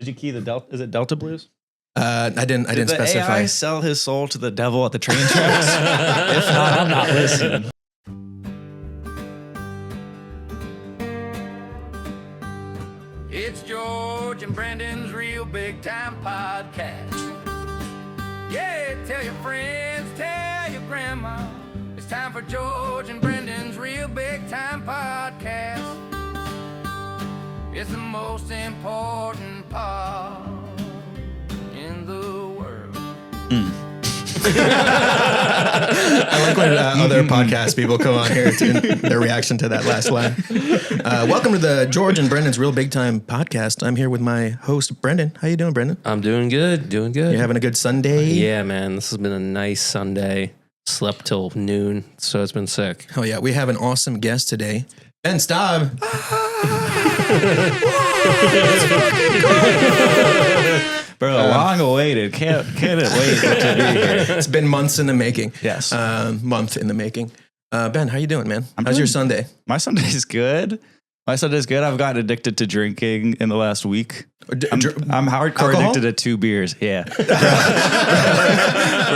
you key the Delta? Is it Delta Blues? I didn't Did the specify. AI sell his soul to the devil at the train tracks? If not, I'm not listening. It's George and Brandon's Real Big Time Podcast. Yeah, tell your friends, tell your grandma. It's time for George and Brandon's Real Big Time Podcast. It's the most important part in the world. I like when other podcast people come on here to their reaction to that last line. Welcome to the George and Brendan's Real Big Time Podcast. I'm here with my host, Brendan. How you doing, Brendan? I'm doing good, You having a good Sunday? Yeah, man, this has been a nice Sunday. Slept till noon, so it's been sick. Oh, yeah. We have an awesome guest today. Ben Staab. Bro, long awaited. Can't wait to be here. It's been months in the making. Yes. Month in the making. Ben, how you doing, man? How's your Sunday? My Sunday's good. I've gotten addicted to drinking in the last week. I'm hardcore addicted to 2 beers. Yeah. Bro,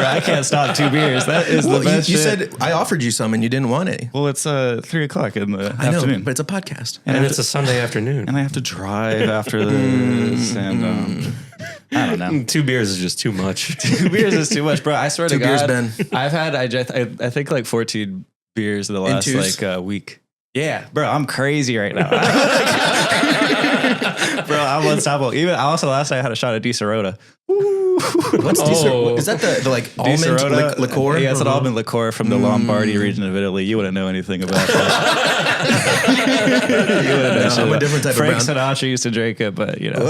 I can't stop 2 beers. That is the best you shit. said I offered you some and you didn't want any. Well, it's 3:00 in the I know, afternoon. but it's a podcast. And it's a Sunday afternoon. And I have to drive after this. And I don't know. 2 beers is just too much. 2 beers is too much, bro. I swear to 2 beers, God. Ben. I've had, I think like 14 beers in the last week. Yeah, bro, I'm crazy right now. Bro, I'm unstoppable. Also last night I had a shot of Disaronno. What's Disaronno? Is that the like almond liqueur? Yeah, it's an almond liqueur from the Lombardy region of Italy. You wouldn't know anything about that. You wouldn't know shit I'm a about- different type Frank of brown. Sinatra used to drink it, but you know,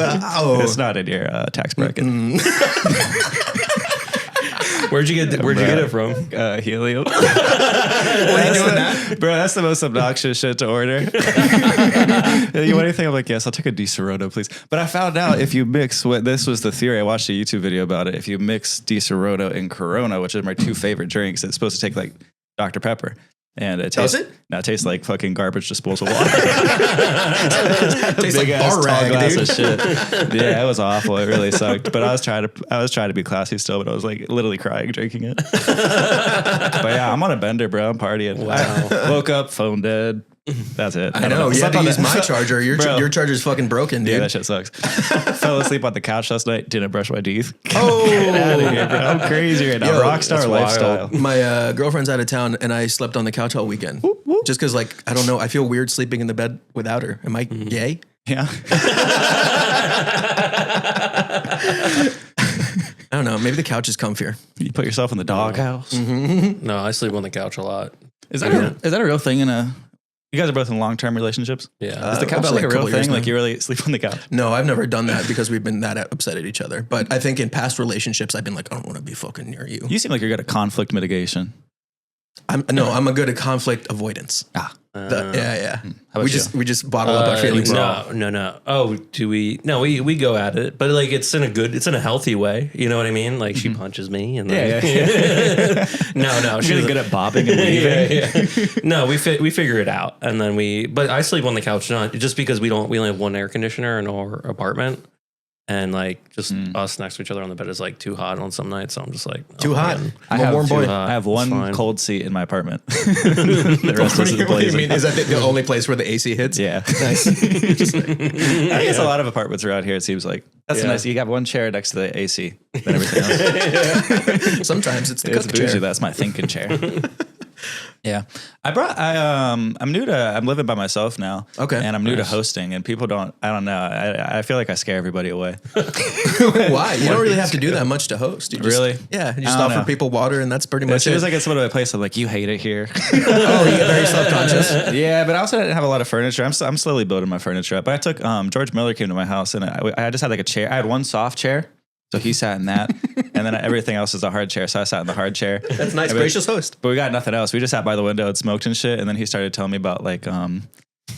it's not in your tax bracket. Where'd you get it from? Helium. Why are you doing that? Bro, that's the most obnoxious shit to order. You want anything? I'm like, yes, I'll take a Disaronno, please. But I found out if you mix this was the theory. I watched a YouTube video about it. If you mix Disaronno and Corona, which are my 2 favorite drinks, it's supposed to take like Dr. Pepper. And it tastes, no, it tastes like fucking garbage disposal water. Tastes like Big-ass bar tall rag, glass dude. of shit. Yeah, it was awful. It really sucked. But I was trying to be classy still, but I was like literally crying drinking it. But yeah, I'm on a bender, bro. I'm partying. Wow. Woke up, phone dead. That's it. I know. You had to use my charger. Your charger's fucking broken, dude. Yeah, that shit sucks. Fell asleep on the couch last night. Didn't brush my teeth. Oh, Get out of here, bro. I'm crazy right now. Yo, Rockstar that's lifestyle. My girlfriend's out of town, and I slept on the couch all weekend. Just because, like, I don't know, I feel weird sleeping in the bed without her. Am I gay? Yeah. I don't know. Maybe the couch is comfier. You put yourself in the doghouse. No, I sleep on the couch a lot. Is that a real thing in a? You guys are both in long-term relationships. Yeah. Is the couch about like a like a real couple years thing? now. Like you really sleep on the couch? No, I've never done that because we've been that upset at each other. But I think in past relationships, I've been like, I don't want to be fucking near you. You seem like you're good at conflict mitigation. I'm good at conflict avoidance. Ah. Yeah. How about We just bottle up our feelings. No. Oh, do we? No, we go at it, but like it's in a healthy way. You know what I mean? Like she punches me, and then, Yeah. no, She's really good at bobbing and weaving. yeah. No, we figure it out, and then but I sleep on the couch not just because we only have one air conditioner in our apartment. And like just us next to each other on the bed is like too hot on some nights. So I'm just like Too hot. man. I'm a warm boy. I have one fine. cold seat in my apartment. The rest What is do you blazing. mean? Is that the only place where the AC hits? Yeah. Nice. I guess a lot of apartments around here, it seems like. That's nice. You got one chair next to the AC than everything else. Sometimes it's the It's cook bougie. chair. That's my thinking chair. Yeah. I'm living by myself now. Okay. And I'm new to hosting, and people I don't know. I feel like I scare everybody away. Why? You don't really have to do that much to host. You just, Really? Yeah. You just I don't offer know. people water and that's pretty As much soon it. as I get someone to my place, I'm like, you hate it here. Oh, you get very self-conscious. Yeah, but I also didn't have a lot of furniture. I'm slowly building my furniture up. But I took George Miller came to my house, and I just had like a chair. I had one soft chair, so he sat in that, and then everything else is a hard chair. So I sat in the hard chair. That's nice, And gracious host. But we got nothing else. We just sat by the window and smoked and shit. And then he started telling me about like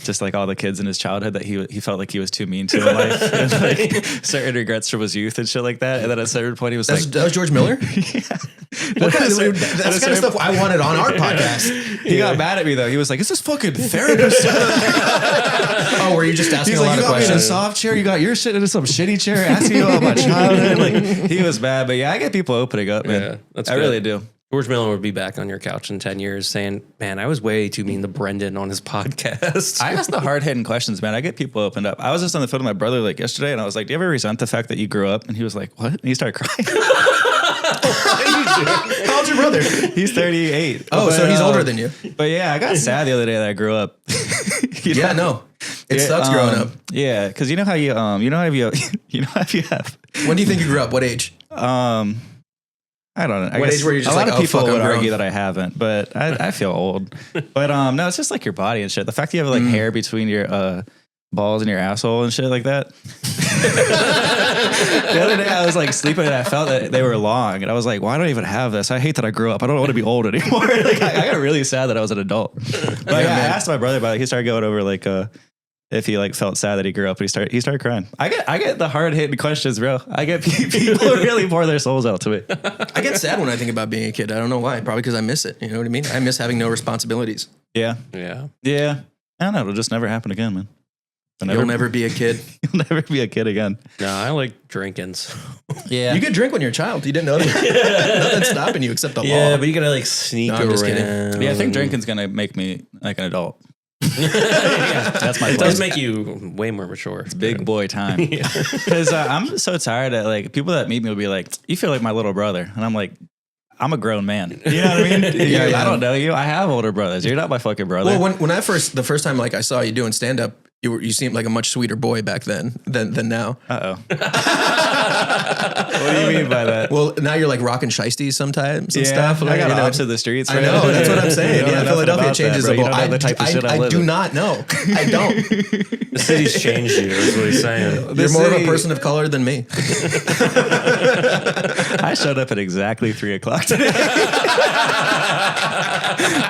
just like all the kids in his childhood that he felt like he was too mean to in life, and like certain regrets from his youth and shit like that. And then at a certain point, he was that was George Miller. That's kind of stuff I wanted on our podcast. He got mad at me though. He was like, "Is this fucking therapist?" Oh, were you just asking He's a like, lot "You of got me in a questions? soft chair. You got your shit into some shitty chair, asking you about my childhood." Like he was mad, but yeah, I get people opening up, man. Yeah, that's I good. really do. George Miller would be back on your couch in 10 years saying, man, I was way too mean to Brendan on his podcast. I ask the hard-hitting questions, man. I get people opened up. I was just on the phone with my brother like yesterday, and I was like, "Do you ever resent the fact that you grew up?" And he was like, "What?" And he started crying. How old's your brother? He's 38. Oh, so he's older than you. But yeah, I got sad the other day that I grew up. Yeah, no. It sucks growing up. Yeah, because you know how you have. When do you think you grew up? What age? I don't know. I What guess age were you just a lot like, of "Oh, people fuck, I'm would grown"? argue that I haven't, but I feel old. But no, it's just like your body and shit. The fact that you have like hair between your balls and your asshole and shit like that. The other day I was like sleeping and I felt that they were long, and I was like, "Why don't I even have this? I hate that I grew up. I don't want to be old anymore." Like I got really sad that I was an adult. But yeah, I asked my brother about it. He started going over like if he like felt sad that he grew up, and he started crying. I get the hard hitting questions, bro. I get people who really pour their souls out to me. I get sad when I think about being a kid. I don't know why. Probably because I miss it. You know what I mean? I miss having no responsibilities. Yeah. Yeah. Yeah. I don't know. It'll just never happen again, man. You'll never be a kid. You'll never be a kid again. No, I like drinking. So. Yeah. You could drink when you're a child. You didn't know that. Nothing's stopping you except the law. Yeah, but you gotta like sneak No, I'm around. just kidding. Yeah, I think drinking's gonna make me like an adult. That's my It plan. does make you way more mature. It's Big boy time. Because I'm so tired of like people that meet me will be like, "You feel like my little brother," and I'm like, "I'm a grown man." You know what I mean? Yeah. I don't know you. I have older brothers. You're not my fucking brother. Well, when the first time like I saw you doing stand up, you seemed like a much sweeter boy back then than now. Uh-oh. What do you mean by that? Well, now you're like rocking shiesties sometimes and stuff. I got you know. off to the streets. I right? know, that's what I'm saying. You don't Yeah, know Philadelphia nothing changes about the that, ball. bro. You don't know the type of shit I I live do in. not know. I don't. The city's changed you, is what he's saying. You're more of a person of color than me. I showed up at exactly 3:00 today.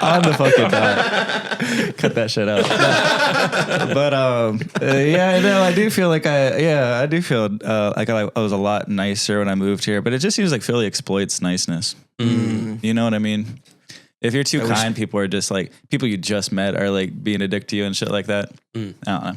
On the fucking dot. Cut that shit out. But yeah, no, I do feel like I feel like I was a lot nicer when I moved here, but it just seems like Philly exploits niceness. You know what I mean? If you're too kind, people are just like, people you just met are like being a dick to you and shit like that. I don't know.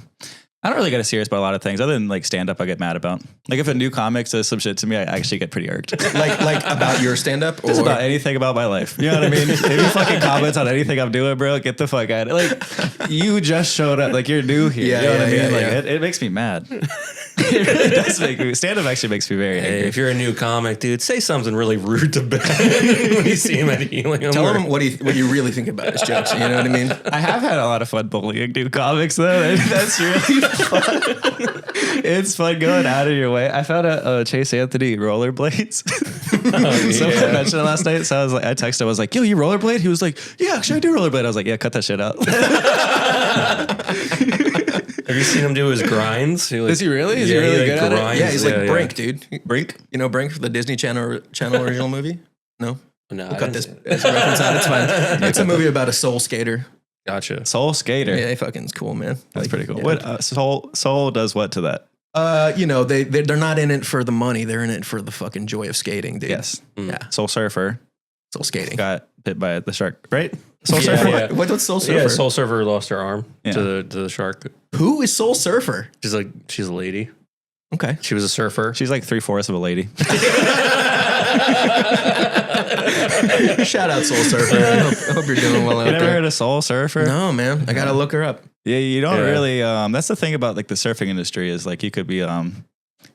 I don't really get serious about a lot of things other than like stand up I get mad about. Like if a new comic says some shit to me, I actually get pretty irked. like about your stand up or Just about anything about my life. You know what I mean? If you fucking comments on anything I'm doing, bro, get the fuck out of it. Like you just showed up, like you're new here. Yeah, you know what I mean? yeah, Like yeah. it makes me mad. It really does make me, stand up actually makes me very angry. Hey, if you're a new comic, dude, say something really rude to Ben when you see him at Helium. Tell him what you really think about his jokes. You know what I mean? I have had a lot of fun bullying new comics though. And that's really fun. It's fun going out of your way. I found out Chase Anthony rollerblades. Someone mentioned it last night. So I texted him. I was like, "Yo, you rollerblade?" He was like, "Yeah, actually I do rollerblade." I was like, "Yeah, cut that shit out." Have you seen him do his grinds? Is he really? Is he really good at it? grinds. Yeah, he's like Brink, dude. Brink? You know Brink, the Disney Channel original movie? No? No, We'll cut this reference out. It's fine. It's a movie about a soul skater. Gotcha. Soul Skater. Yeah, he fucking's cool, man. That's pretty cool. Yeah. What Soul does what to that? You know, they're not in it for the money. They're in it for the fucking joy of skating, dude. Yes. Yeah. Soul Surfer Soul skating. got bit by the shark, right? Soul Yeah, Surfer. yeah. What's Soul Surfer? Yeah, Soul Surfer lost her arm Yeah. to the shark. Who is Soul Surfer? She's a lady. Okay. She was a surfer. She's like 3/4 of a lady. Shout out Soul Surfer. I hope you're doing well out You never there. heard of Soul Surfer? No, man. I gotta look her up. Yeah, you don't Yeah. really. That's the thing about like the surfing industry is like you could be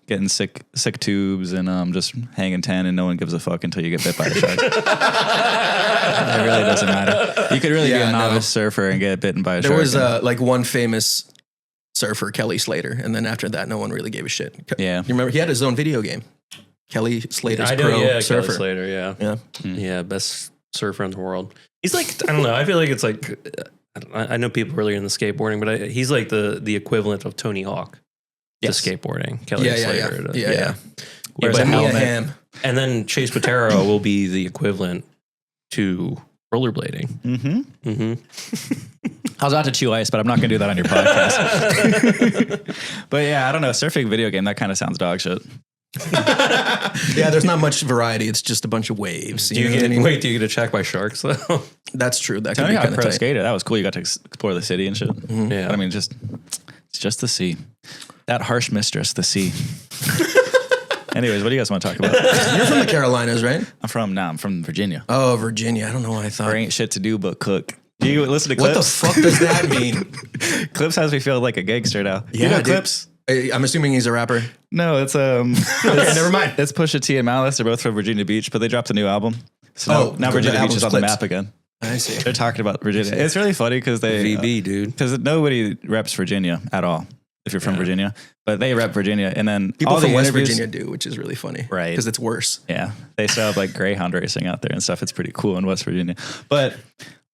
getting sick tubes and just hanging 10 and no one gives a fuck until you get bit by a shark. It really doesn't matter. You could really be Yeah, a no. novice surfer and get bitten by a There shark. was like one famous surfer, Kelly Slater, and then after that, no one really gave a shit. Yeah. You remember he had his own video game, Kelly Slater's I Pro know, yeah, Surfer. Kelly Slater, yeah. Yeah. Yeah, best surfer in the world. He's like, I don't know, I feel like it's like, I know people really into skateboarding, but he's like the equivalent of Tony Hawk to skateboarding. Kelly Slater. Yeah. Wears But a Mia helmet. Hamm. And then Chase Patero will be the equivalent to rollerblading. Mm-hmm. Mm-hmm. I was about to chew ice, but I'm not going to do that on your podcast. But yeah, I don't know. Surfing video game, that kind of sounds dog shit. Yeah, there's not much variety. It's just a bunch of waves. Do you get attacked by sharks though? That's true. That Tell could me be how kind of pro tight. skated. That was cool. You got to explore the city and shit. Yeah. But I mean, it's just the sea. That harsh mistress, the sea. Anyways, what do you guys want to talk about? You're from the Carolinas, right? I'm from Virginia. Oh, Virginia. I don't know why I thought. There ain't shit to do but cook. Do you listen to What Clips? the fuck does that mean? Clips has me feel like a gangster now. Yeah, you know dude. Clips? I'm assuming he's a rapper. No, it's Never mind. It's Pusha T and Malice. They're both from Virginia Beach, but they dropped a new album. So Oh, now the Virginia Beach is album's on the Clips. map again. I see. They're talking about Virginia. It's really funny because they VB, dude. because nobody reps Virginia at all. If you're from Virginia, but they rep Virginia, and then People all from the West interviews- Virginia do, which is really funny. Right. Because it's worse. Yeah, they still have like Greyhound racing out there and stuff. It's pretty cool in West Virginia. But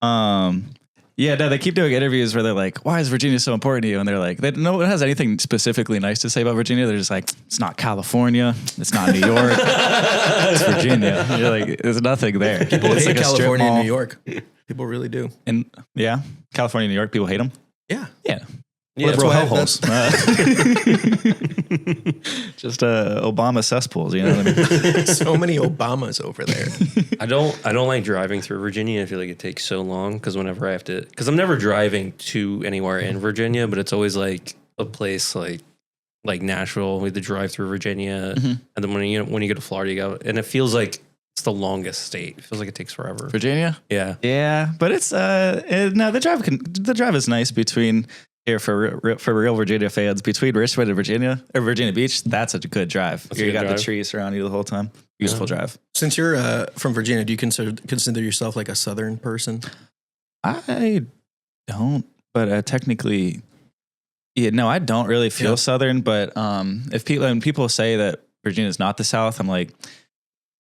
yeah, no, they keep doing interviews where they're like, "Why is Virginia so important to you?" And they're like, "No one has anything specifically nice to say about Virginia." They're just like, "It's not California. It's not New York. It's Virginia." And you're like, "There's nothing there." People It's hate like a strip California and mall. New York. People really do. And yeah, California, and New York, people hate them. Yeah. Yeah. Yeah, Liberal that's why- hellholes. Just Obama cesspools, you know what I mean? So many Obamas over there. I don't like driving through Virginia. I feel like it takes so long because whenever I have to, because I'm never driving to anywhere in Virginia, but it's always like a place like Nashville. We have to drive through Virginia, and then when you go to Florida, you go, and it feels like it's the longest state. It feels like it takes forever. Virginia? Yeah, Yeah, but it's no, the drive is nice between here for real Virginia fans, between Richmond and Virginia or Virginia Beach. That's a good drive. a You good got drive. the trees around you the whole time. Beautiful drive. Since you're from Virginia, do you consider yourself like a Southern person? I don't, but technically, yeah, no, I don't really feel Southern. But if people say that Virginia is not the South, I'm like,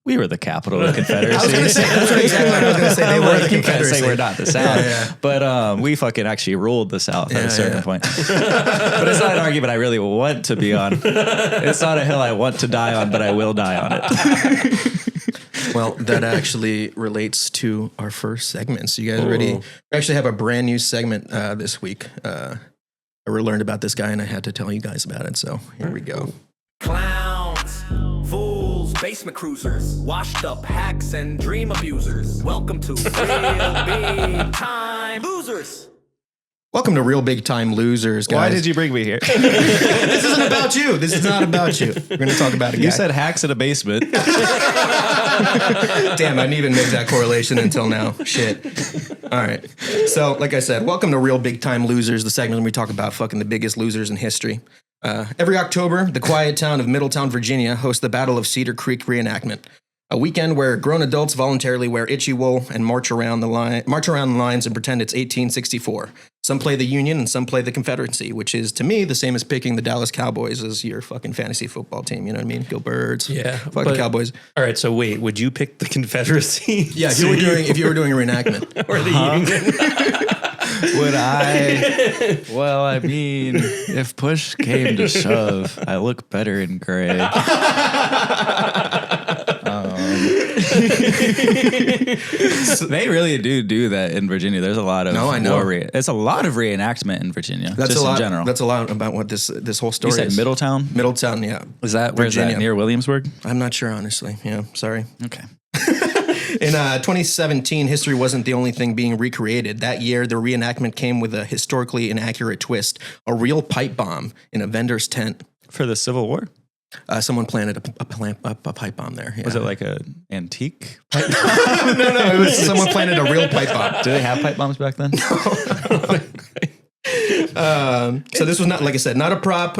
we were the capital of the Confederacy. I was going to say, that's exactly what I was going to say. They I'm were like, the you can't say Confederacy. we're not the South, Yeah. but we fucking actually ruled the South at a certain point. But it's not an argument I really want to be on. It's not a hill I want to die on, but I will die on it. Well, that actually relates to our first segment. So you guys ready? We actually have a brand new segment this week. I learned about this guy and I had to tell you guys about it. So here we go. Clowns, fools, basement cruisers, washed up hacks and dream abusers. Welcome to Real Big Time Losers. Welcome to Real Big Time Losers, guys. Why did you bring me here? This isn't about you. This is not about you. We're going to talk about a guy. You said hacks in a basement. Damn, I didn't even make that correlation until now. Shit. All right. So, like I said, welcome to Real Big Time Losers, the segment where we talk about fucking the biggest losers in history. Every October, the quiet town of Middletown, Virginia hosts the Battle of Cedar Creek reenactment, a weekend where grown adults voluntarily wear itchy wool and march around the lines and pretend it's 1864. Some play the Union and some play the Confederacy, which is, to me, the same as picking the Dallas Cowboys as your fucking fantasy football team. You know what I mean? Go Birds. Yeah, Fucking but- Cowboys. All right, so wait, would you pick the Confederacy? Yeah, if you were doing a reenactment. or the Union? Would I? Well, I mean, if push came to shove, I look better in gray. They really do that in Virginia. There's a lot of No, I know. it's a lot of reenactment in Virginia. That's just a lot. in general. That's a lot about what this whole story You said is. Middletown? Middletown, yeah. Is that where's that? Virginia. Near Williamsburg? I'm not sure, honestly. Yeah, sorry. Okay. In 2017, history wasn't the only thing being recreated. That year, the reenactment came with a historically inaccurate twist: a real pipe bomb in a vendor's tent. For the Civil War? Someone planted a pipe bomb there. Yeah. Was it like a antique? no, it was someone planted a real pipe bomb. Did they have pipe bombs back then? So this was not, like I said, not a prop,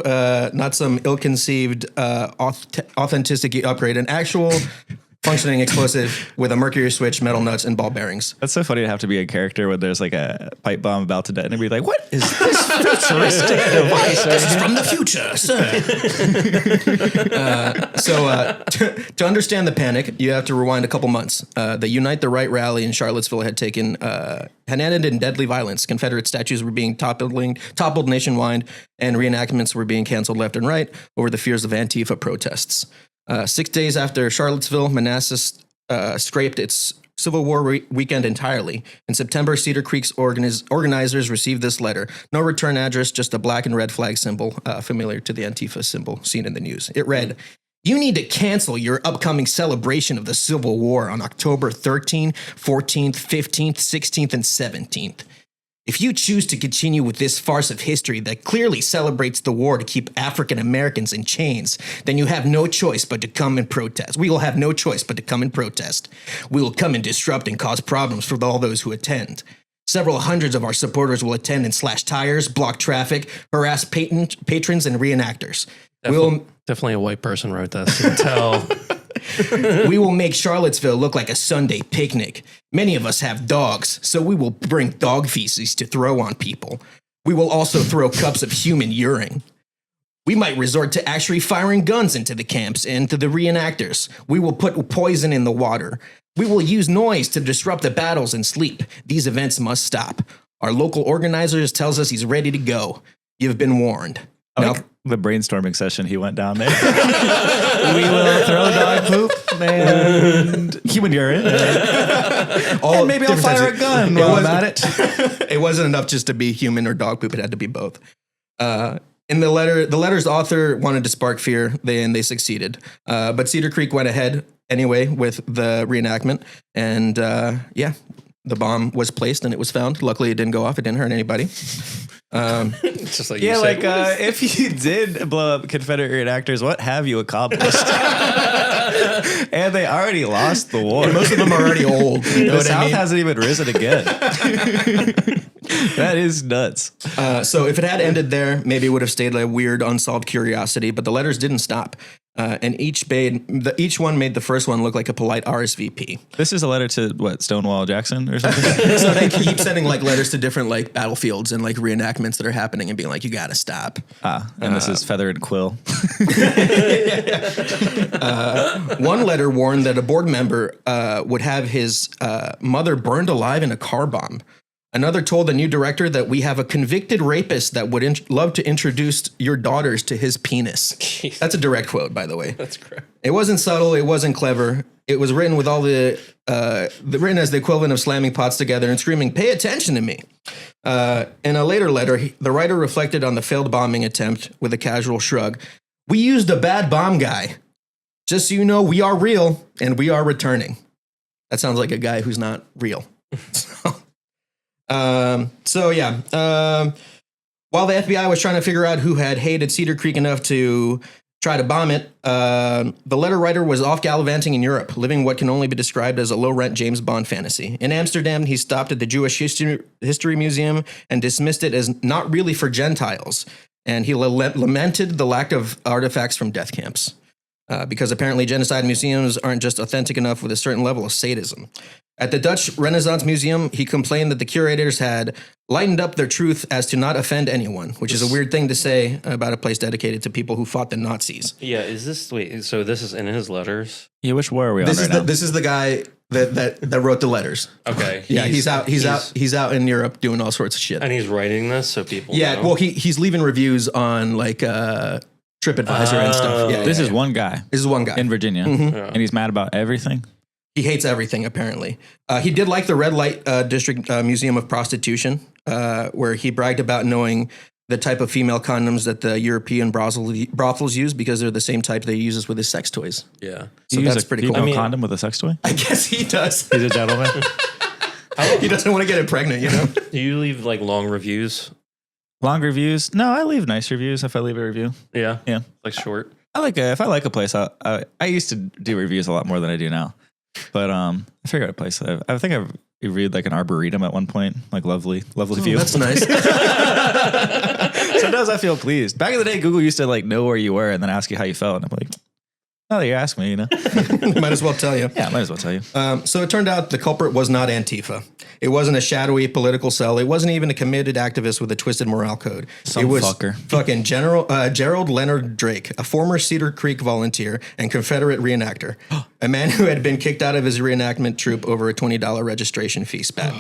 not some ill-conceived authenticity upgrade, an actual functioning explosive with a mercury switch, metal nuts, and ball bearings. That's so funny to have to be a character when there's like a pipe bomb about to detonate and be like, what is this futuristic device? This is from the future, sir. To understand the panic, you have to rewind a couple months. The Unite the Right rally in Charlottesville had ended in deadly violence. Confederate statues were being toppled nationwide, and reenactments were being canceled left and right over the fears of Antifa protests. 6 days after Charlottesville, Manassas scraped its Civil War weekend entirely. In September, Cedar Creek's organizers received this letter. No return address, just a black and red flag symbol, familiar to the Antifa symbol seen in the news. It read, "You need to cancel your upcoming celebration of the Civil War on October 13th, 14th, 15th, 16th, and 17th. If you choose to continue with this farce of history that clearly celebrates the war to keep African Americans in chains, then you have no choice but to come and protest. We will have no choice but to come and protest. We will come and disrupt and cause problems for all those who attend. Several hundreds of our supporters will attend and slash tires, block traffic, harass patrons and reenactors. Definitely a white person wrote this. You can tell. We will make Charlottesville look like a Sunday picnic. Many of us have dogs, so we will bring dog feces to throw on people. We will also throw cups of human urine. We might resort to actually firing guns into the camps and to the reenactors. We will put poison in the water. We will use noise to disrupt the battles and sleep. These events must stop. Our local organizers tells us he's ready to go. You've been warned." Now, The brainstorming session, he went down there. We will throw dog poop and human urine. And maybe I'll fire a gun while I'm at it. It wasn't enough just to be human or dog poop. It had to be both. In the letter's author wanted to spark fear, and they succeeded. But Cedar Creek went ahead anyway with the reenactment. And the bomb was placed and it was found. Luckily, it didn't go off. It didn't hurt anybody. It's just like Yeah, you like said. if you did blow up Confederate reenactors, what have you accomplished? And they already lost the war. And most of them are already old. You know The what South I mean? hasn't even risen again. That is nuts. So if it had ended there, maybe it would have stayed a weird unsolved curiosity. But the letters didn't stop, and each one made the first one look like a polite RSVP. This is a letter to what, Stonewall Jackson or something? So they keep sending like letters to different like battlefields and like reenactments that are happening and being like, "You got to stop." And this is Feather and Quill. One letter warned that a board member would have his mother burned alive in a car bomb. Another told the new director that we have a convicted rapist that would love to introduce your daughters to his penis. Jeez. That's a direct quote, by the way. That's correct. It wasn't subtle. It wasn't clever. It was written with all written as the equivalent of slamming pots together and screaming, "Pay attention to me." In a later letter, the writer reflected on the failed bombing attempt with a casual shrug. "We used a bad bomb guy. Just so you know, we are real and we are returning." That sounds like a guy who's not real. While the FBI was trying to figure out who had hated Cedar Creek enough to try to bomb it, the letter writer was off gallivanting in Europe, living what can only be described as a low-rent James Bond fantasy. In Amsterdam, he stopped at the Jewish History Museum and dismissed it as not really for Gentiles, and he lamented the lack of artifacts from death camps. Because apparently genocide museums aren't just authentic enough with a certain level of sadism. At the Dutch Renaissance Museum, he complained that the curators had lightened up their truth as to not offend anyone, which is a weird thing to say about a place dedicated to people who fought the Nazis. Yeah, so this is in his letters? Yeah, which war are we on right now? This is the guy that wrote the letters. Okay. Yeah, he's out in Europe doing all sorts of shit. And he's writing this so people Yeah, know. well, he's leaving reviews on like TripAdvisor and stuff. Yeah, This is one guy This is one guy. in Virginia, and he's mad about everything. He hates everything, apparently. He did like the Red Light District Museum of Prostitution, where he bragged about knowing the type of female condoms that the European brothels use because they're the same type they uses with his sex toys. Yeah. So that's pretty cool. Do you know a condom with a sex toy? I guess he does. He's a gentleman. He doesn't want to get it pregnant, you know? Do you leave like long reviews? Long reviews? No, I leave nice reviews if I leave a review. Yeah. Yeah. Like short. If I like a place, I used to do reviews a lot more than I do now. But I figured out a place. I think I reviewed like an arboretum at one point, like lovely view. That's nice. Sometimes I feel pleased. Back in the day, Google used to like know where you were and then ask you how you felt. And I'm like, now that you ask me, you know. Might as well tell you. Yeah, might as well tell you. So it turned out the culprit was not Antifa. It wasn't a shadowy political cell. It wasn't even a committed activist with a twisted morale code. Some it was fucker. Fucking Gerald Leonard Drake, a former Cedar Creek volunteer and Confederate reenactor, a man who had been kicked out of his reenactment troupe over a $20 registration fee spat.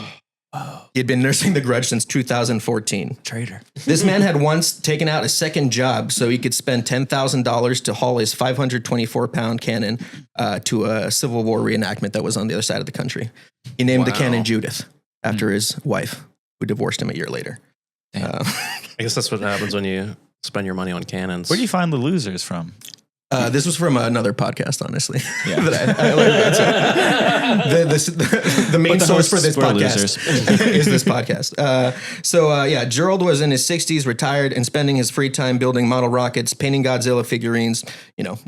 He had been nursing the grudge since 2014. Traitor. This man had once taken out a second job so he could spend $10,000 to haul his 524-pound cannon to a Civil War reenactment that was on the other side of the country. He named the cannon Judith after his wife, who divorced him a year later. I guess that's what happens when you spend your money on cannons. Where do you find the losers from? This was from another podcast, honestly. Yeah. The main But the source for hosts this were podcast is this podcast. Gerald was in his 60s, retired, and spending his free time building model rockets, painting Godzilla figurines,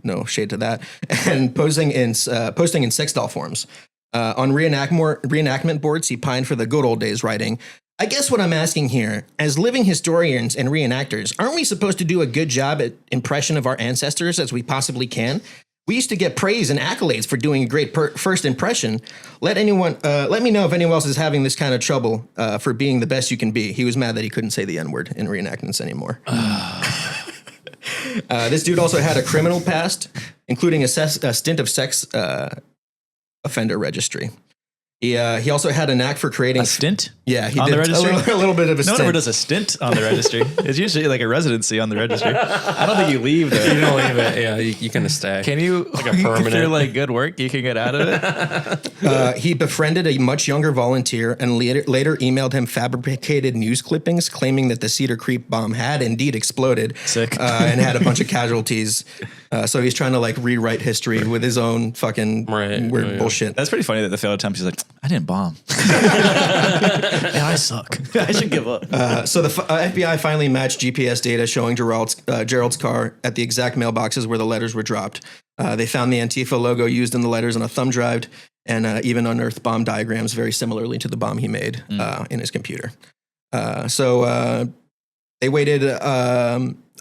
no shade to that, and posting in sex doll forms. On reenactment boards, he pined for the good old days, writing, I guess what I'm asking here, as living historians and reenactors, aren't we supposed to do a good job at impression of our ancestors as we possibly can? We used to get praise and accolades for doing a great first impression. Let me know if anyone else is having this kind of trouble for being the best you can be. He was mad that he couldn't say the N-word in reenactments anymore. This dude also had a criminal past, including a stint of sex offender registry. He also had a knack for creating A stint? Yeah, he On did the registry? a little bit of a No stint. one ever does a stint on the registry. It's usually like a residency on the registry. I don't think you leave You there. don't leave it. Yeah, you can stay. Can you? Like a permanent. If you're like good work, you can get out of it. He befriended a much younger volunteer and later emailed him fabricated news clippings claiming that the Cedar Creek bomb had indeed exploded. Sick. And had a bunch of casualties. So he's trying to like rewrite history with his own fucking weird bullshit. That's pretty funny that the failed attempt, he's like, I didn't bomb. Yeah, I suck. I should give up. So the FBI finally matched GPS data showing Gerald's car at the exact mailboxes where the letters were dropped. They found the Antifa logo used in the letters on a thumb drive and even unearthed bomb diagrams very similarly to the bomb he made in his computer. So they waited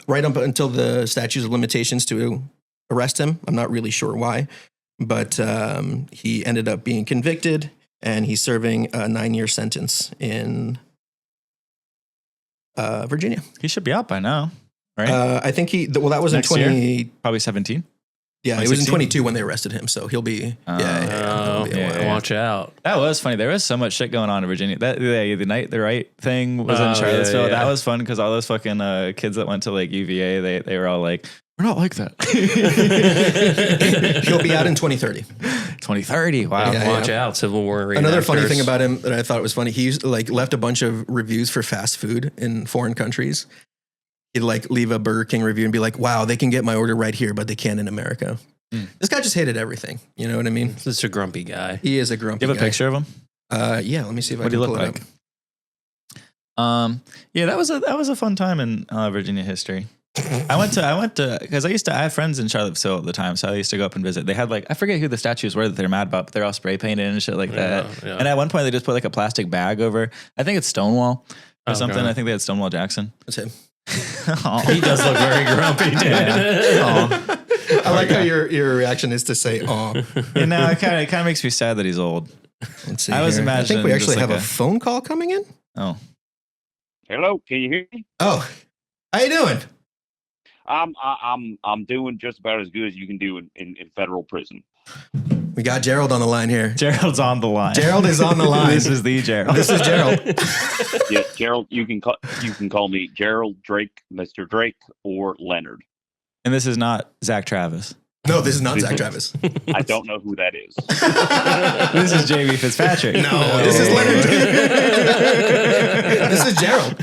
right up until the statute of limitations to arrest him. I'm not really sure why, but he ended up being convicted. And he's serving a 9-year sentence in Virginia. He should be out by now, right? I think that was Next in 20. Probably 17. Yeah, it was in 2016? 22 when they arrested him. So he'll be. He'll be a while. Watch out. That was funny. There was so much shit going on in Virginia. The night the right thing was in Oh, Charlottesville. yeah. That was fun because all those fucking kids that went to like UVA, they were all like, we're not like that. He'll be out in 2030. 2030. Wow. Yeah, Watch out. Civil War. Another funny reenactors. thing about him that I thought was funny, he left a bunch of reviews for fast food in foreign countries. He'd like leave a Burger King review and be like, wow, they can get my order right here, but they can't in America. This guy just hated everything. You know what I mean? This is a grumpy guy. He is a grumpy Do you have a guy. picture of him? Yeah, let me see if I What can do you pull look it like? up. Yeah, that was a fun time in Virginia history. I went to because I had friends in Charlottesville at the time, so I used to go up and visit. They had like I forget who the statues were that they're mad about, but they're all spray painted and shit like that. Yeah. And at one point they just put like a plastic bag over. I think it's Stonewall or Oh, something. God. I think they had Stonewall Jackson. That's him. He does look very grumpy, dude. I like how your reaction is to say, "Oh." And now it kind of makes me sad that he's old. Let's see. I was here. I think we imagining actually just have like a a- phone call coming in. Oh, Hello, can you hear me? Oh, how you doing? I'm doing just about as good as you can do in federal prison. We got Gerald on the line here. Gerald's on the line. Gerald is on the line. This is the Gerald. This is Gerald. Yes, Gerald, you can call me Gerald Drake, Mr. Drake, or Leonard. And this is not Zach Travis. No, this is not Zach Travis. I don't know who that is. This is JB Fitzpatrick. No, this is Leonard. This is Gerald.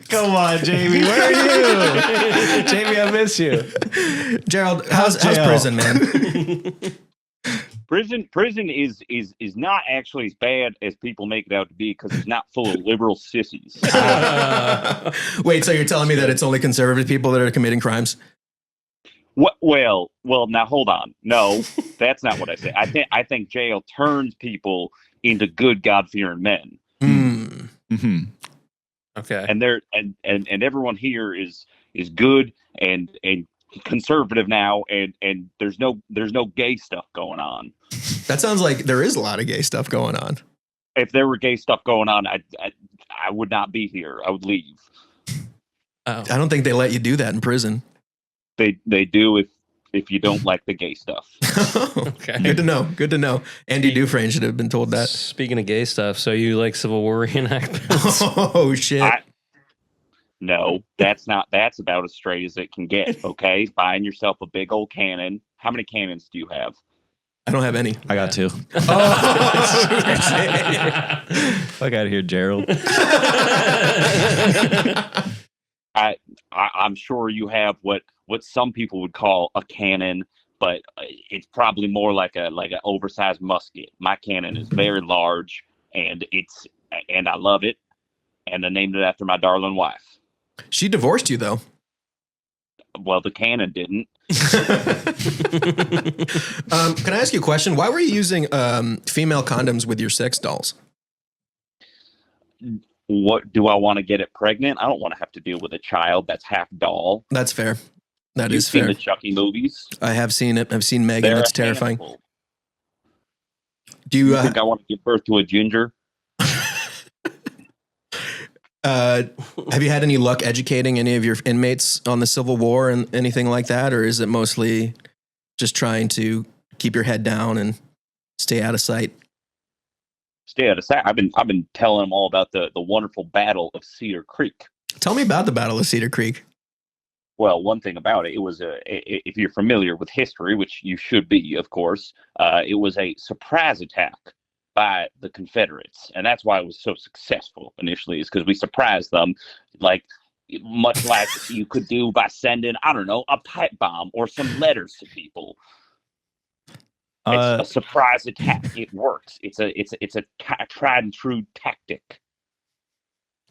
Come on, JB. Where are you? JB, I miss you. Gerald, how's jail? prison, man? Prison is not actually as bad as people make it out to be because it's not full of liberal sissies. Wait, so you're telling me that it's only conservative people that are committing crimes? What? Well, now hold on. No, that's not what I say. I think jail turns people into good God-fearing men. Mm-hmm. Okay. And they're and everyone here is good and conservative now, and there's no gay stuff going on. That sounds like there is a lot of gay stuff going on. If there were gay stuff going on, I would not be here. I would leave. Oh. I don't think they let you do that in prison. They do if you don't like the gay stuff. Okay. Good to know. Good to know. Andy Dufresne should have been told that. Speaking of gay stuff, so you like Civil War reenactments? Oh shit. No, that's about as straight as it can get. Okay, buying yourself a big old cannon. How many cannons do you have? I don't have any. I got 2. Fuck out of here, Gerald. I'm sure you have what some people would call a cannon, but it's probably more like an oversized musket. My cannon is very large, and I love it, and I named it after my darling wife. She divorced you though. Well, the cannon didn't. Can I ask you a question? Why were you using female condoms with your sex dolls? What do I want to get it pregnant? I don't want to have to deal with a child that's half doll. That's fair. That You've is seen fair. the Chucky movies? I have seen it. I've seen Megan. They're It's a terrifying. handful. Do you You think I want to give birth to a ginger? have you had any luck educating any of your inmates on the Civil War and anything like that, or is it mostly just trying to keep your head down and stay out of sight? Stay out of sight. I've been telling them all about the wonderful Battle of Cedar Creek. Tell me about the Battle of Cedar Creek. Well, one thing about it was if you're familiar with history, which you should be, of course, it was a surprise attack by the Confederates, and that's why it was so successful initially. Is because we surprised them, like much like you could do by sending, I don't know, a pipe bomb or some letters to people. It's a surprise attack. It works. It's a tried and true tactic.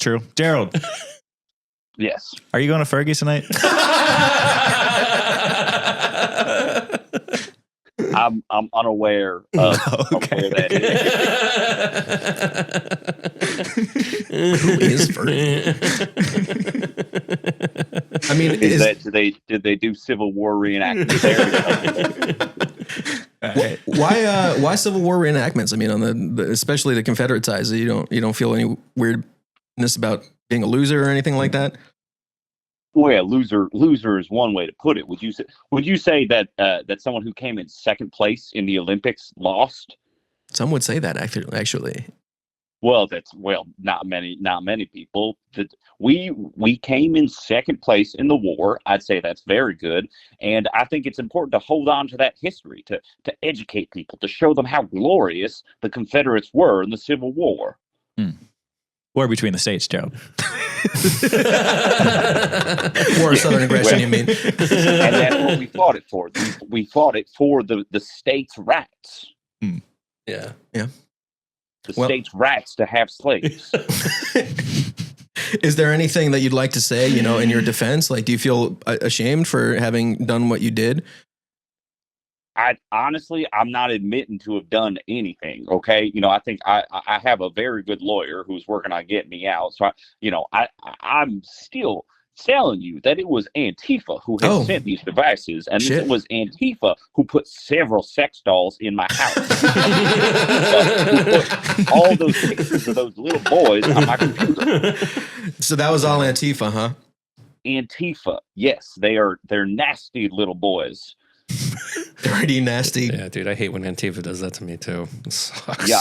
True. Gerald, Yes. are you going to Fergie tonight? I'm unaware of where that is. Who is Fergie? I mean, Did they do Civil War reenactment there? why Civil War reenactments? I mean, on the especially the Confederate sides, you don't feel any weirdness about being a loser or anything like that? Well, yeah, loser is one way to put it. Would you say that that someone who came in second place in the Olympics lost? Some would say that actually. Well, not many people. That we came in second place in the war. I'd say that's very good, and I think it's important to hold on to that history, to educate people, to show them how glorious the Confederates were in the Civil War. War between the states, Joe. War of Southern aggression, you mean? And that's what we fought it for. We fought it for the states' rights. Yeah. The states' rights to have slaves. Is there anything that you'd like to say, in your defense? Like, do you feel ashamed for having done what you did? I'm not admitting to have done anything. Okay. I think I have a very good lawyer who's working on getting me out. So I'm still telling you that it was Antifa who had sent these devices, and it was Antifa who put several sex dolls in my house. Who put all those pictures of those little boys on my computer. So that was all Antifa, huh? Antifa, yes, they're nasty little boys. Pretty nasty. Yeah, dude, I hate when Antifa does that to me too. It sucks. Yeah,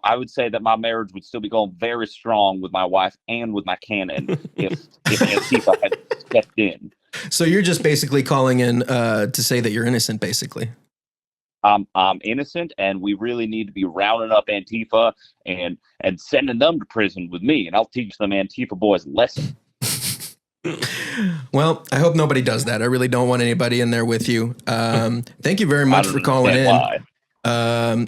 I would say that my marriage would still be going very strong with my wife and with my cannon if Antifa had stepped in. So you're just basically calling in to say that you're innocent, basically. I'm innocent, and we really need to be rounding up Antifa and sending them to prison with me, and I'll teach them Antifa boys a lesson. Well, I hope nobody does that. I really don't want anybody in there with you. Thank you very much for calling in. Why.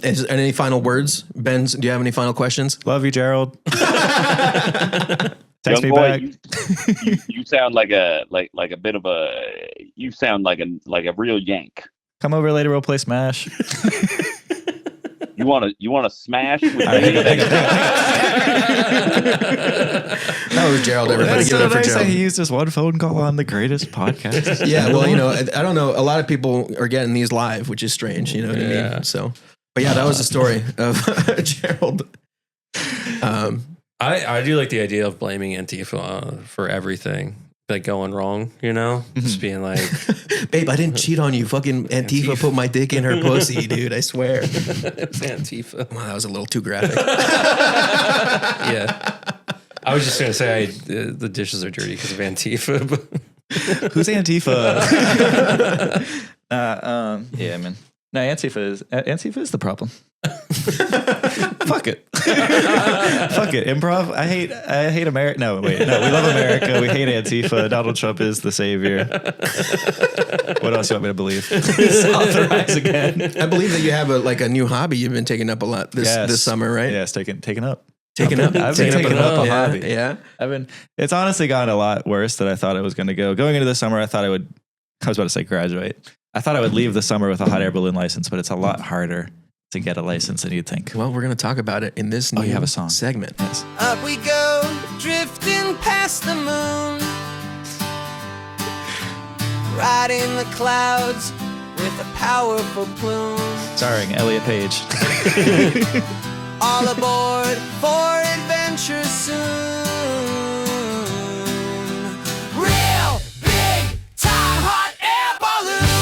Is there any final words? Ben, do you have any final questions? Love you, Gerald. Text Young me boy, back. you sound like a bit of a real Yank. Come over later. We'll play Smash. You want to smash with me? That was Gerald. Everybody That's give it so up for nice that Gerald. he used this one phone call on the greatest podcast. Yeah, well, I don't know. A lot of people are getting these live, which is strange. You know what I mean? So, but yeah, that was the story of Gerald. I do like the idea of blaming Antifa for everything. like going wrong, you know, just being like, Babe, I didn't cheat on you. Fucking Antifa put my dick in her pussy, dude. I swear. it's Antifa. Well, that was a little too graphic. Yeah. I was just going to say the dishes are dirty because of Antifa. But Who's Antifa? Yeah, man. No, Antifa is the problem. Fuck it. Fuck it. Improv. I hate America. No, wait. No, we love America. We hate Antifa. Donald Trump is the savior. What else do you want me to believe? Authorize again. I believe that you have a new hobby you've been taking up a lot this summer, right? Yes, taken up. I've been taking up a hobby. Yeah. It's honestly gotten a lot worse than I thought it was going to go. Going into the summer, I was about to say graduate. I thought I would leave the summer with a hot air balloon license, but it's a lot harder to get a license than you'd think. Well, we're going to talk about it in this new you have a song. segment. Yes. Up we go, drifting past the moon, riding the clouds with a powerful plume. Starring Elliot Page. All aboard for adventure soon. Real big time hot air balloon.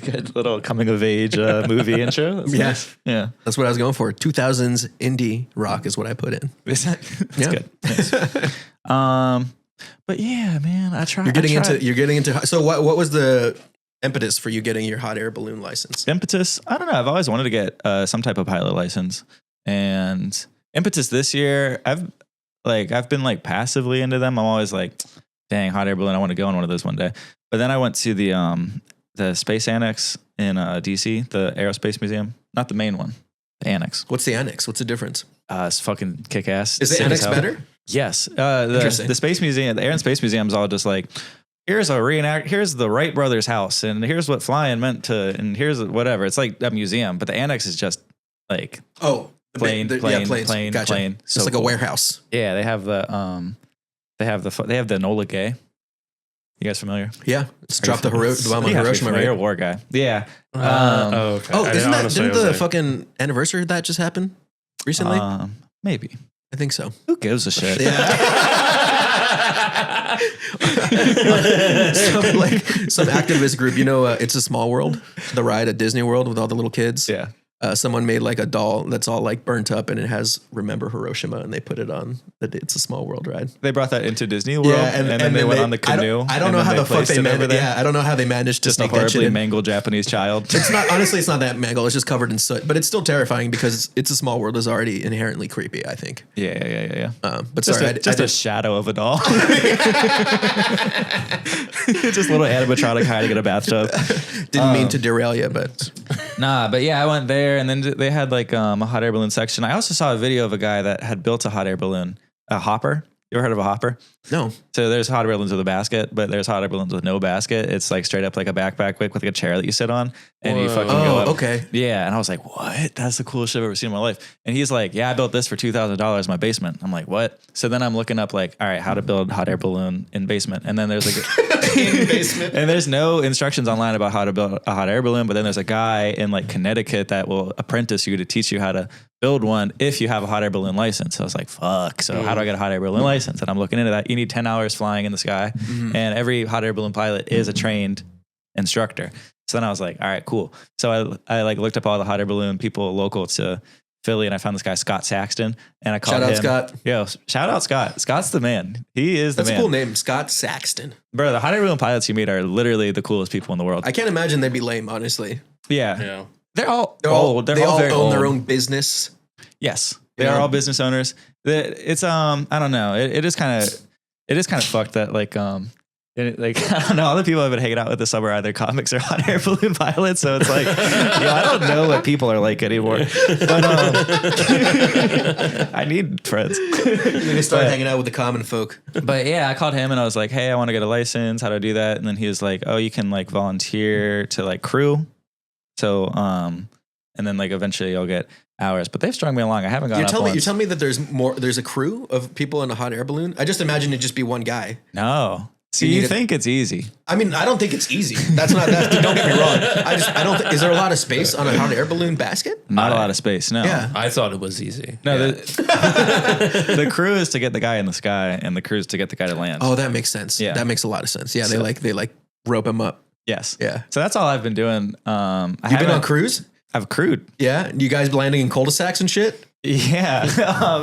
Good little coming of age movie intro. That's nice. Yeah. That's what I was going for. 2000s indie rock is what I put in. That's good. Nice. But yeah, man, I tried. You're getting into. So what was the impetus for you getting your hot air balloon license? Impetus? I don't know. I've always wanted to get some type of pilot license, and impetus this year, I've been like passively into them. I'm always like, dang, hot air balloon. I want to go on one of those one day. But then I went to the Space Annex in DC, the Aerospace Museum, not the main one, the Annex. What's the Annex? What's the difference? It's fucking kick ass. Is the Annex better? Yes. The Space Museum, the Air and Space Museum is all just like, here's the Wright brothers' house, and here's what flying meant to, and here's whatever. It's like a museum, but the Annex is just like plane. Gotcha. So it's like a warehouse. Yeah, they have the Enola Gay. You guys familiar? Yeah, it's dropped the bomb on Hiroshima, right? You're a war guy. Yeah. Oh, okay. didn't the fucking anniversary of that just happen recently? Maybe. I think so. Who gives a shit? Yeah. some activist group, It's a Small World, the ride at Disney World with all the little kids. Yeah. Someone made like a doll that's all like burnt up and it has Remember Hiroshima, and they put it on the It's a Small World ride. They brought that into Disney World, and then they went on the canoe. I don't know how the fuck they managed. Yeah, I don't know how they managed to just sneak a horribly that shit in. mangled Japanese child. It's not that mangled. It's just covered in soot, but it's still terrifying because It's a Small World is already inherently creepy, I think. Yeah. But just sorry, a shadow of a doll. Just a little animatronic hiding in a bathtub. Didn't mean to derail you, but but yeah, I went there, and then they had like a hot air balloon section. I also saw a video of a guy that had built a hot air balloon, a hopper. You ever heard of a hopper? No. So there's hot air balloons with a basket, but there's hot air balloons with no basket. It's like straight up like a backpack with like a chair that you sit on, and you fucking go up. Okay. Yeah, and I was like, what? That's the coolest shit I've ever seen in my life. And he's like, yeah, I built this for $2,000 in my basement. I'm like, what? So then I'm looking up like, all right, how to build hot air balloon in basement. And then there's like in basement. And there's no instructions online about how to build a hot air balloon, but then there's a guy in like Connecticut that will apprentice you to teach you how to build one if you have a hot air balloon license. So I was like, fuck. So how do I get a hot air balloon license? And I'm looking into that. You need 10 hours flying in the sky, and every hot air balloon pilot is a trained instructor. So then I was like, all right, cool. So I like looked up all the hot air balloon people local to Philly, and I found this guy, Scott Saxton, and I called him. Shout out Scott. Yo, shout out Scott. Scott's the man. He is the man. That's a cool name, Scott Saxton. Bro, the hot air balloon pilots you meet are literally the coolest people in the world. I can't imagine they'd be lame, honestly. Yeah. They're all old. They all very own old. their own business. Yes. They are all business owners. It's I don't know. It is kind of fucked that like I don't know, all the people I've been hanging out with this summer are either comics or hot air balloon pilots, so it's like I don't know what people are like anymore. But I need friends. You need to start hanging out with the common folk. But yeah, I called him and I was like, hey, I want to get a license. How do I do that? And then he was like, oh, you can like volunteer to like crew. So and then like eventually you'll get hours, but they've strung me along. I haven't gone up once. You're telling me that there's a crew of people in a hot air balloon? I just imagine it'd just be one guy. No. So you think it's easy? I mean, I don't think it's easy. That's not that. Don't get me wrong. I don't. Is there a lot of space on a hot air balloon basket? Not a lot of space. No. Yeah. I thought it was easy. No. The crew is to get the guy in the sky, and the crew is to get the guy to land. Oh, that makes sense. Yeah. That makes a lot of sense. Yeah, they rope him up. Yes. Yeah. So that's all I've been doing. You've been on cruise? I've crewed. Yeah. You guys landing in cul-de-sacs and shit? Yeah.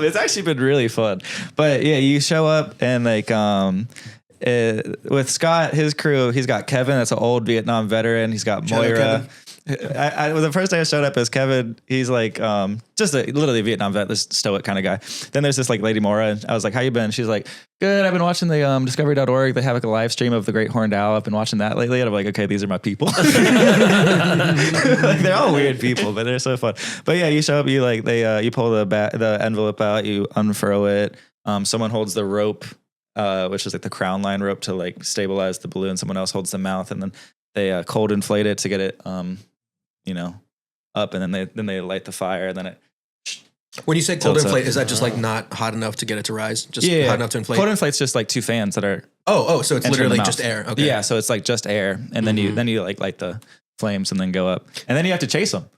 It's actually been really fun. But yeah, you show up and like with Scott, his crew, he's got Kevin, that's an old Vietnam veteran. He's got Shout out Moira. The first day I showed up as Kevin, he's like just literally a Vietnam vet, this stoic kind of guy. Then there's this like lady Moira, and I was like, "How you been?" She's like, "Good. I've been watching the Discovery.org. They have like a live stream of the Great Horned Owl. I've been watching that lately." And I'm like, "Okay, these are my people." Like, they're all weird people, but they're so fun. But yeah, you show up, you like you pull the envelope out, you unfurl it. Someone holds the rope, which is like the crown line rope to like stabilize the balloon. Someone else holds the mouth, and then they cold inflate it to get it up, and then they light the fire, and then it. When you say cold Tilts inflate, up. is that just like not hot enough to get it to rise? Just Yeah, hot enough to inflate? Cold inflate's just like two fans that are. Oh, so it's entering literally the just mouth. air. Okay. Yeah, so it's like just air, and then you like light the flames and then go up, and then you have to chase them.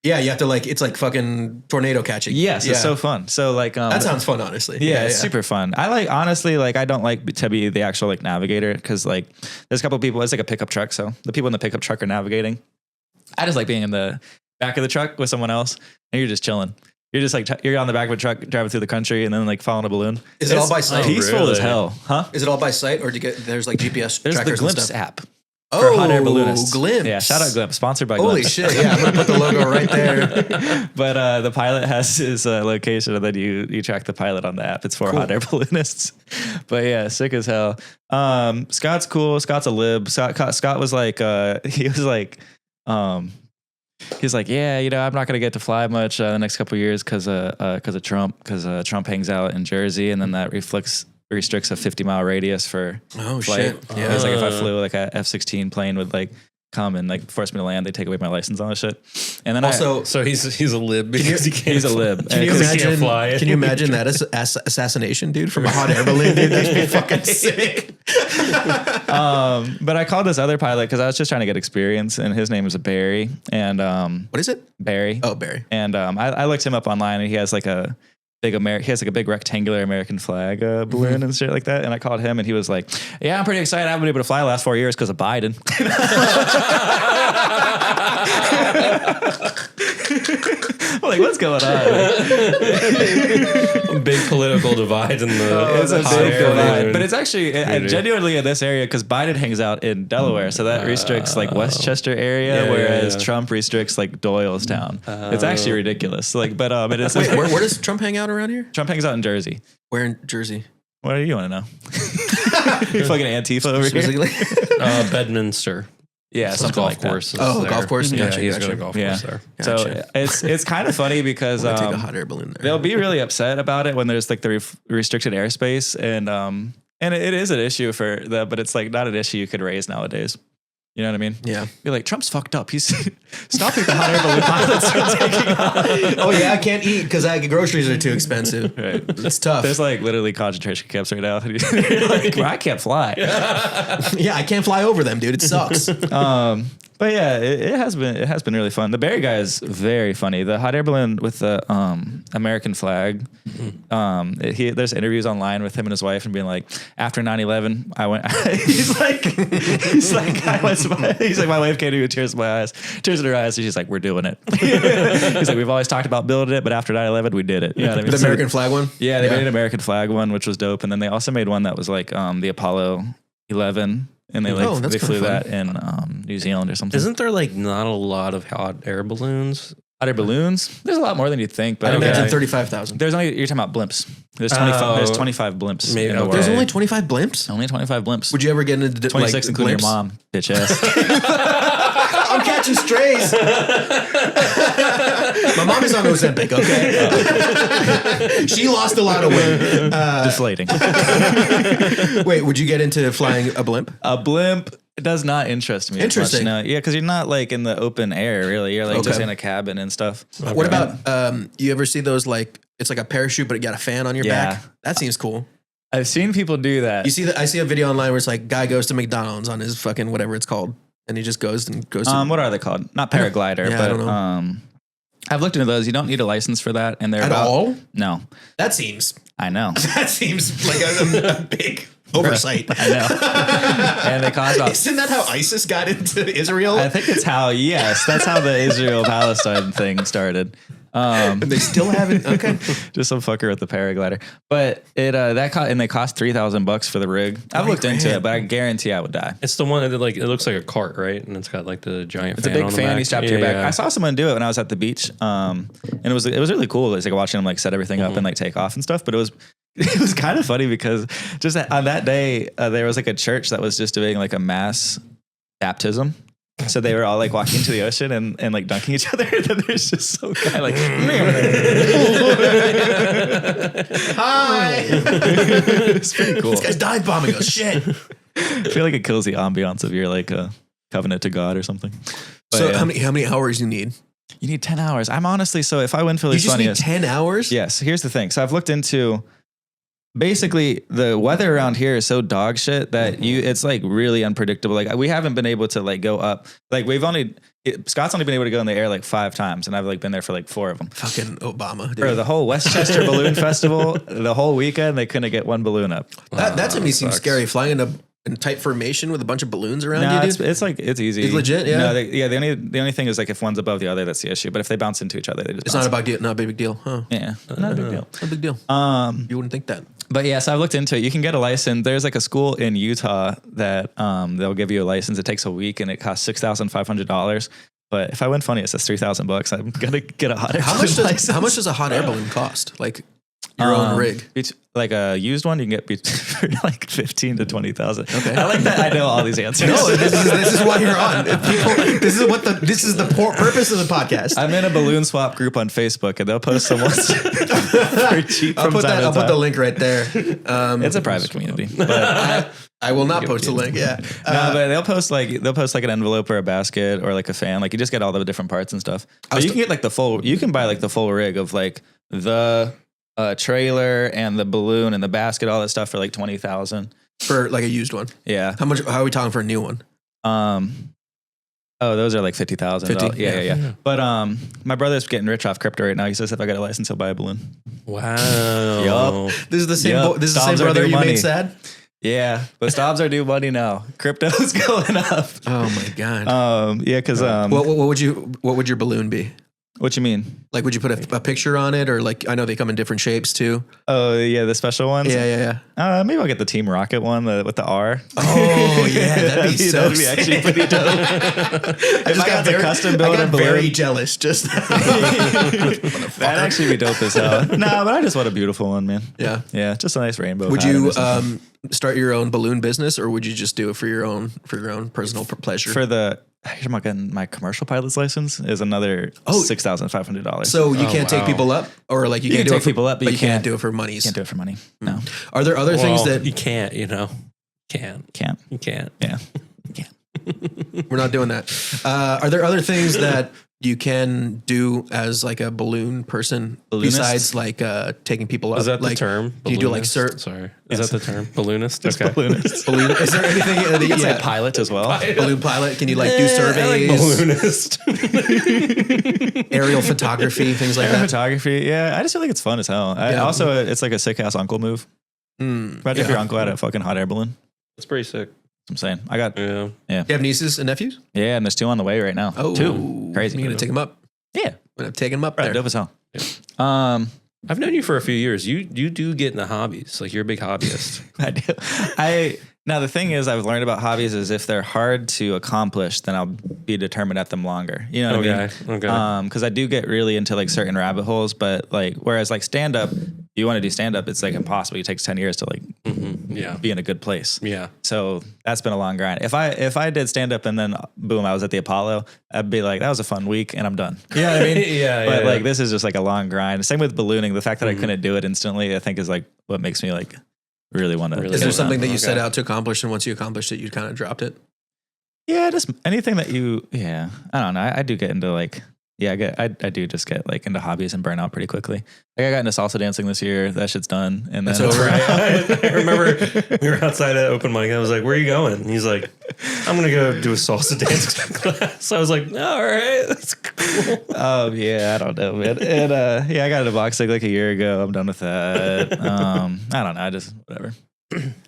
Yeah, you have to like, it's like fucking tornado catching. Yes, yeah. it's so fun. So like That sounds fun, honestly. Yeah, it's super fun. I like, honestly, like I don't like to be the actual like navigator, because like there's a couple of people, it's like a pickup truck, so the people in the pickup truck are navigating. I just like being in the back of the truck with someone else, and you're just chilling. You're just like, you're on the back of a truck driving through the country and then like following a balloon. Is it all by sight? Peaceful really? as hell. Huh? Is it all by sight, or do you get, there's like GPS There's the trackers and Glimpse stuff? app. Oh, For hot air balloonists. Glimpse. Yeah, shout out Glimpse. Sponsored by Holy Glimpse. shit. Yeah, I'm going to put the logo right there. But the pilot has his location, and then you track the pilot on the app. It's for hot air balloonists. But yeah, sick as hell. Scott's cool. Scott's a lib. Scott was like, he's like, yeah, you know, I'm not gonna get to fly much the next couple of years because of Trump, because Trump hangs out in Jersey, and then that restricts a 50-mile radius for Oh, flight. shit. Yeah. It's like if I flew like a F-16 plane would like come and like force me to land, they take away my license on the shit. And then Also, So he's a lib because he can't. he's a lib. Can you And- can't imagine? fly. Can you imagine that as assassination, dude, from a hot air balloon? Dude, that'd be fucking sick. But I called this other pilot because I was just trying to get experience, and his name is Barry. And What is it? Barry. Oh, Barry. And I looked him up online, and he has like a big big rectangular American flag balloon and shit like that. And I called him, and he was like, "Yeah, I'm pretty excited. I haven't been able to fly the last 4 years because of Biden." I'm like, what's going on? Big political divide in the. It's a hot big air divide, balloon but it's actually genuinely in this area because Biden hangs out in Delaware, so that restricts like Westchester area, Yeah, whereas yeah. Trump restricts like Doylestown. It's actually ridiculous. Like, but it is. Wait, where does Trump hang out around here? Trump hangs out in Jersey. Where in Jersey? What do you want to know? You fucking Antifa over here. Specifically? Bedminster. Yeah, Some something golf like that. course. is Oh, there. golf course? Yeah, Gotcha, he's got gotcha. a golf Yeah. course there. So it's kind of funny because Take a hot air balloon there. they'll be really upset about it when there's like the restricted airspace, and it is an issue for that, but it's like not an issue you could raise nowadays. You know what I mean? Yeah. Be like, Trump's fucked up. He's stopping the hot air balloon pilots from taking off. Oh, yeah, I can't eat because groceries are too expensive. Right. It's tough. There's like literally concentration camps right now. You're like, well, I can't fly. Yeah, I can't fly over them, dude. It sucks. But yeah, it has been really fun. The Barry guy is very funny. The hot air balloon with the American flag. There's interviews online with him and his wife, and being like, after 9/11, I went. he's like, my wife came to me with tears in her eyes, and she's like, we're doing it. He's like, we've always talked about building it, but after 9/11, we did it. You know what I mean? The So- American flag one? Yeah, they made an American flag one, which was dope, and then they also made one that was like the Apollo 11. And they Oh, that's they flew kinda that in New Zealand or something. Isn't there like not a lot of hot air balloons? Hot air balloons? There's a lot more than you'd think. But I'd imagine okay. 35,000. You're talking about blimps. There's 25. Oh. There's 25 blimps. Maybe- in the okay. There's world. only 25 blimps? Only 25 blimps. Would you ever get into 26, like, including blimps? your mom, bitch ass. I'm catching strays. My mom is on Ozempic, okay? She lost a lot of weight. Deflating. Wait, would you get into flying a blimp? A blimp does not interest me. Interesting. As much, no. Yeah, because you're not like in the open air, really. You're like just Okay. in a cabin and stuff. What about, you ever see those like, it's like a parachute, but it got a fan on your Yeah. back? That seems cool. I've seen people do that. You see I see a video online where it's like guy goes to McDonald's on his fucking whatever it's called, and he just goes to what are they called? Not paraglider, Yeah, I but don't know. I've looked into those. You don't need a license for that, and they're At all? No, That seems I know. like a big oversight. I know. And they cost about. Isn't that how ISIS got into Israel? I think it's how. Yes, that's how the Israel-Palestine thing started. And they still haven't. Okay. Just some fucker with the paraglider, but it they cost $3,000 for the rig. I've looked into it, but I guarantee I would die. It's the one that like it looks like a cart, right? And it's got like the giant. It's a big fan you strapped to your back. I saw someone do it when I was at the beach, and it was really cool. It's like watching them like set everything up and like take off and stuff. But it was kind of funny because just on that day there was like a church that was just doing like a mass baptism. So they were all like walking to the ocean and like dunking each other. And then there's just some guy like, hi. It's pretty cool. This guy's dive bombing us. Shit. I feel like it kills the ambiance of your like covenant to God or something. But, So how many hours you need? You need 10 hours. I'm honestly, so if I win Philly's You just need Funniest. 10 hours? Yes. Here's the thing. So I've looked into basically the weather around here is so dog shit that it's like really unpredictable. Like we haven't been able to like go up. Like Scott's only been able to go in the air like 5 times and I've like been there for like 4 of them. Fucking Obama, dude. Bro, the whole Westchester Balloon Festival, the whole weekend, they couldn't get one balloon up. That to me seems scary. Flying in tight formation with a bunch of balloons around No, you, dude. it's easy. It's legit, yeah? No, the only thing is like if one's above the other, that's the issue. But if they bounce into each other, they just It's bounce. not a big deal, huh? Yeah, not a big deal. Not a big deal. You wouldn't think that. But yeah, so I've looked into it. You can get a license. There's like a school in Utah that they'll give you a license. It takes a week and it costs $6,500. But if I win Funniest, that's $3,000. I'm gonna get a hot air balloon license. How much does a hot air balloon cost? Like your own rig? Like a used one, you can get for like 15 to 20,000. Okay. I like that. I know all these answers. No, this is why you're on. This is the purpose of the podcast. I'm in a balloon swap group on Facebook, and they'll post someone for cheap. I'll put the link right there. It's a private community, but I will not post a link. Yeah, no, but they'll post like an envelope or a basket or like a fan. Like you just get all the different parts and stuff. But you can get like the full. You can buy like the full rig of like the trailer and the balloon and the basket, all that stuff for like 20,000 for like a used one. Yeah. How much? How are we talking for a new one? Those are like 50,000. 50? Yeah. But my brother's getting rich off crypto right now. He says if I get a license, he'll buy a balloon. Wow. Yup. This is the same. Yep. This is the Staabs same are brother due you money. made sad. Yeah, but Staabs are due money now. Crypto's going up. Oh my god. Yeah, because what would your balloon be? what you mean? Like, would you put a picture on it, or like I know they come in different shapes too. Oh yeah, the special ones. Yeah. Maybe I'll get the Team Rocket one with the R. Oh yeah, that'd be so. That'd be actually pretty dope. If I got the custom build I and got very balloon, jealous. Just that'd actually be dope as hell. No, but I just want a beautiful one, man. Yeah. Just a nice rainbow. Would pattern you or something. start your own balloon business, or would you just do it for your own personal pleasure? For the my commercial pilot's license is another $6,500. So you can't take people up, or like you can can't do take it for people up, but you can't do it for monies. Can't do it for money. No, Are there other things that you can't, can't. you can't. Yeah. We're not doing that. Are there other things that you can do as like a balloon person Balloonist? besides like taking people up? Is that like, the term? Do you do like Balloonist? Sorry. Is that the term? Balloonist? It's balloonist. balloon? Is there anything that It's like pilot as well. balloon pilot? Can you like do surveys, Balloonist. aerial photography, things like that? Photography, yeah. I just feel like it's fun as hell. Also, it's like a sick ass uncle move. Imagine if your uncle had a fucking hot air balloon. It's pretty sick. I'm saying I got Yeah. Do you have nieces and nephews? yeah, and there's 2 on the way right now. Oh, 2, crazy. You're gonna take them up. Yeah, I'm taking them up right, there. dope as hell. Yeah. I've known you for a few years. You do get into hobbies. Like you're a big hobbyist. I do. Now the thing is, I've learned about hobbies is if they're hard to accomplish, then I'll be determined at them longer. You know what I mean? Okay. Because I do get really into like certain rabbit holes, but like whereas like stand up, you want to do stand up, it's like impossible. It takes 10 years to like Yeah. be in a good place. Yeah. So that's been a long grind. If I did stand up and then boom, I was at the Apollo, I'd be like, that was a fun week and I'm done. You know what I mean? Yeah. But like this is just like a long grind. Same with ballooning. The fact that I couldn't do it instantly, I think is like what makes me like really want to. Is there something that you set out to accomplish, and once you accomplished it, you kind of dropped it? Yeah, just anything that I don't know. I do get into like yeah, I do just get like into hobbies and burn out pretty quickly. Like I got into salsa dancing this year. That shit's done. And then That's over. I remember we were outside at open mic. I was like, "Where are you going?" And he's like, "I'm gonna go do a salsa dance class." So I was like, "All right, that's cool." Yeah, I don't know, man. And yeah, I got into boxing like a year ago. I'm done with that. I don't know. I just whatever.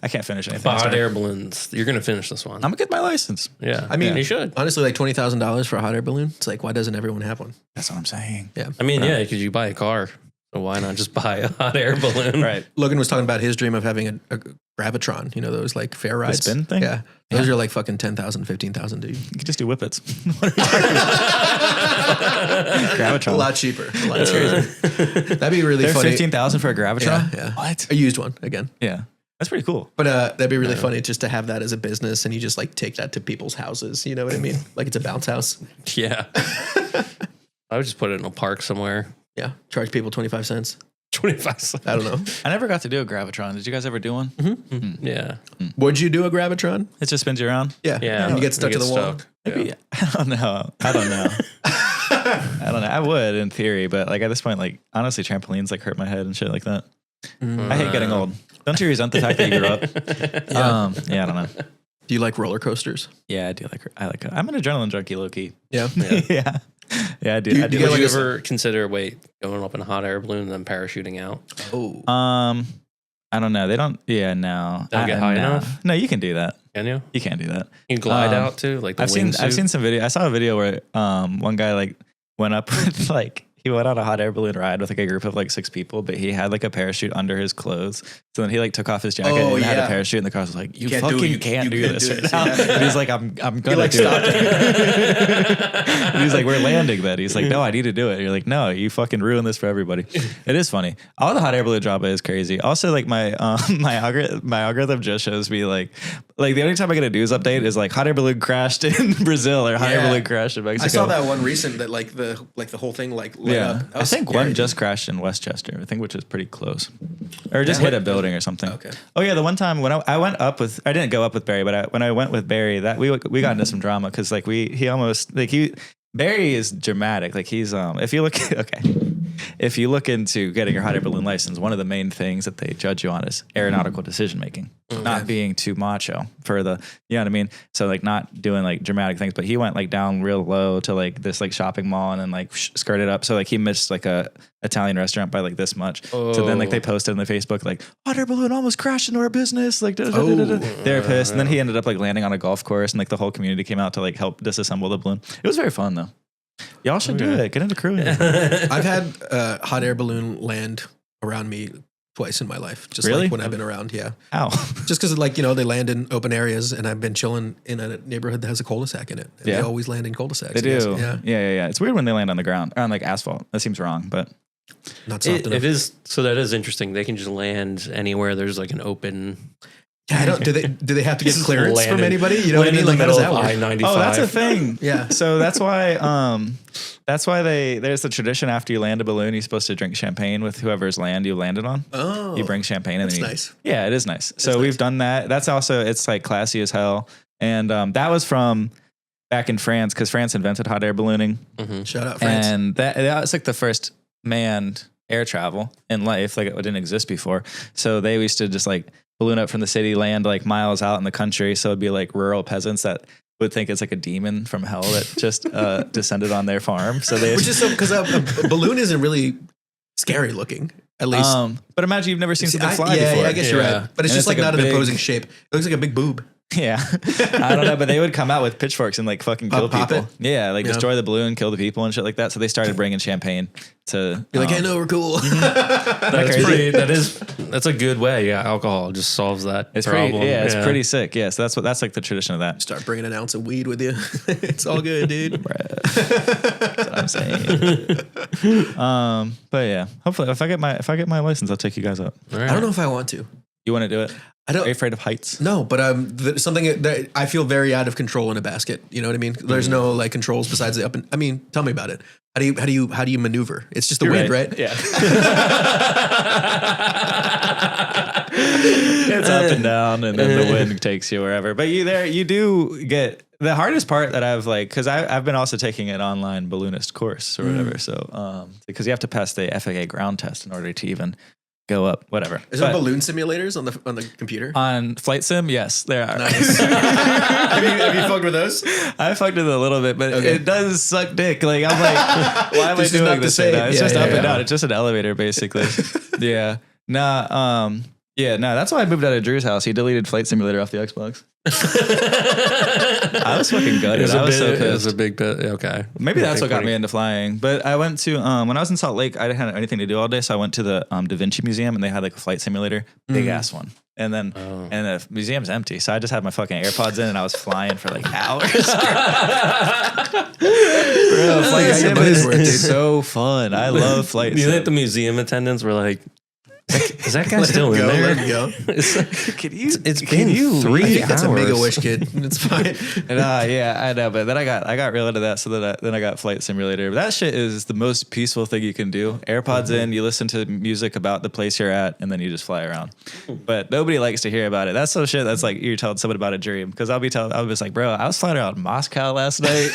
I can't finish anything. Hot air balloons. You're gonna finish this one. I'm gonna get my license. Yeah, I mean, you should. Honestly, like $20,000 for a hot air balloon. It's like, why doesn't everyone have one? That's what I'm saying. Yeah. I mean, yeah, because you buy a car, so why not just buy a hot air balloon? Right. Logan was talking about his dream of having a Gravitron, you know, those like fair rides. spin thing? Yeah. Those are like fucking 10,000, 15,000, dude. You could just do whippets. A Gravitron. lot cheaper. A lot cheaper. That'd be really They're funny. 15,000 for a Gravitron. Yeah. What? A used one again. Yeah, that's pretty cool. But that'd be really funny just to have that as a business and you just like take that to people's houses. You know what I mean? Like it's a bounce house. Yeah. I would just put it in a park somewhere. Yeah. Charge people 25 cents. 25 cents. I don't know. I never got to do a Gravitron. Did you guys ever do one? Yeah. Would you do a Gravitron? It just spins you around. Yeah. Yeah. And you get stuck to the wall. Maybe. I don't know. I don't know. I would in theory, but like at this point, like honestly, trampolines like hurt my head and shit like that. I hate getting old. Don't you resent the fact that you grew up? Yeah, I don't know. Do you like roller coasters? Yeah, I do like. I'm an adrenaline junkie, low key. Yeah. Yeah, yeah, I do. You- I do. you get Would like you a- ever consider going up in a hot air balloon and then parachuting out? Oh. I don't know. They don't. Yeah, no. Don't get high enough? No, you can do that. Can you? You can't do that. You can glide out too, like the I've seen wingsuit? some video. I saw a video where one guy like went up with like he went on a hot air balloon ride with like a group of like 6 people, but he had like a parachute under his clothes. So then he like took off his jacket and had a parachute, and the car was like, "You can't do fucking it. can't You do can't this do right this." now." Yeah. And he's like, "I'm gonna like, do "Stop it." And he's like, "We're landing, then." He's like, "No, I need to do it." And you're like, "No, you fucking ruin this for everybody." It is funny. All the hot air balloon drama is crazy. Also, like my my algorithm just shows me like the only time I get a news update is like hot air balloon crashed in Brazil or hot air Yeah. balloon crashed in Mexico. I saw that one recent that like the whole thing like lit Yeah, up. That I was think scary, one dude. just crashed in Westchester. I think, which is pretty close, or just Yeah. hit a building or something. Okay. Oh yeah, the one time when I went up with, I didn't go up with Barry, but when I went with Barry, that we got into some drama because like Barry is dramatic. Like he's if you look if you look into getting your hot air balloon license, one of the main things that they judge you on is aeronautical decision making, not being too macho for the, you know what I mean? So like not doing like dramatic things, but he went like down real low to like this like shopping mall and then like skirted up. So like he missed like a Italian restaurant by like this much. So then like they posted on the Facebook like hot air balloon almost crashed into our business. Like they're pissed. And then he ended up like landing on a golf course and like the whole community came out to like help disassemble the balloon. It was very fun though. Y'all should do it. Get into crewing. I've had hot air balloon land around me twice in my life. Just Really? like when I've been around. Yeah. Ow. Just because like, you know, they land in open areas and I've been chilling in a neighborhood that has a cul-de-sac in it. And Yeah. They always land in cul-de-sacs. They do. Yeah. Yeah. It's weird when they land on the ground or on like asphalt. That seems wrong, but Not soft enough. It is. So that is interesting. They can just land anywhere. There's like an open. Yeah, I don't. Do they have to get Just clearance from landed- anybody? You know what I landed mean? in the Like how does middle that of work? I-95. oh, that's a thing. Yeah. So that's why there's the tradition after you land a balloon, you're supposed to drink champagne with whoever's land you landed on. Oh, You bring champagne and that's then you, nice. Yeah, it is nice. So we've done that. That's also, it's like classy as hell. And that was from back in France because France invented hot air ballooning. Shout out, France. And that was like the first manned air travel in life. Like it didn't exist before. So they used to just like balloon up from the city, land like miles out in the country. So it'd be like rural peasants that would think it's like a demon from hell that just descended on their farm. So they, Which is so because a balloon isn't really scary looking. At least, but imagine you've never seen something fly yeah, before. I guess you're Yeah. right. But it's And just it's like like a not an big- imposing shape. It looks like a big boob. Yeah. I don't know, but they would come out with pitchforks and like fucking kill Pop people. it? Yeah, like Yeah. destroy the balloon, kill the people and shit like that. So they started bringing champagne to. You're like, I know we're cool. That's a good way. Yeah, alcohol just solves that It's problem. pretty. Yeah, it's pretty sick. Yeah, so that's like the tradition of that. Start bringing an ounce of weed with you. It's all good, dude. That's what I'm saying. But yeah, hopefully if I get my license, I'll take you guys up. All right. I don't know if I want to. You want to do it? I Are you don't. afraid of heights? No, but something that I feel very out of control in a basket. You know what I mean? There's no like controls besides the up and. I mean, tell me about it. How do you maneuver? It's just the wind, right? Yeah. It's up and down, and then the wind takes you wherever. But you do get the hardest part that I've like, because I've been also taking an online balloonist course or whatever. So because you have to pass the FAA ground test in order to even go up, whatever. Is there balloon simulators on the computer? On Flight Sim, yes, there are. Nice. have you fucked with those? I fucked with it a little bit, but it does suck dick. Like I'm like, why am I doing this right now? It's just up and down. It's just an elevator, basically. Yeah. Nah. Yeah. No. That's why I moved out of Drew's house. He deleted Flight Simulator off the Xbox. I was fucking gutted. I was so pissed. It was a big bit. Okay. Maybe that's what got me into flying. But I went to when I was in Salt Lake, I didn't have anything to do all day, so I went to the Da Vinci Museum, and they had like a flight simulator, big ass one. And then and the museum's empty, so I just had my fucking AirPods in, and I was flying for like hours. Real flight sim is so fun. I love flight. Do you think the museum attendants were like, is that guy still in there? Let him go. It's been 3 hours. That's a Make-A-Wish kid. It's fine. And, yeah, I know. But then I got real into that. So then I got Flight Simulator. But that shit is the most peaceful thing you can do. AirPods in, you listen to music about the place you're at, and then you just fly around. But nobody likes to hear about it. That's some shit that's like you're telling someone about a dream. Because I was like, bro, I was flying around Moscow last night.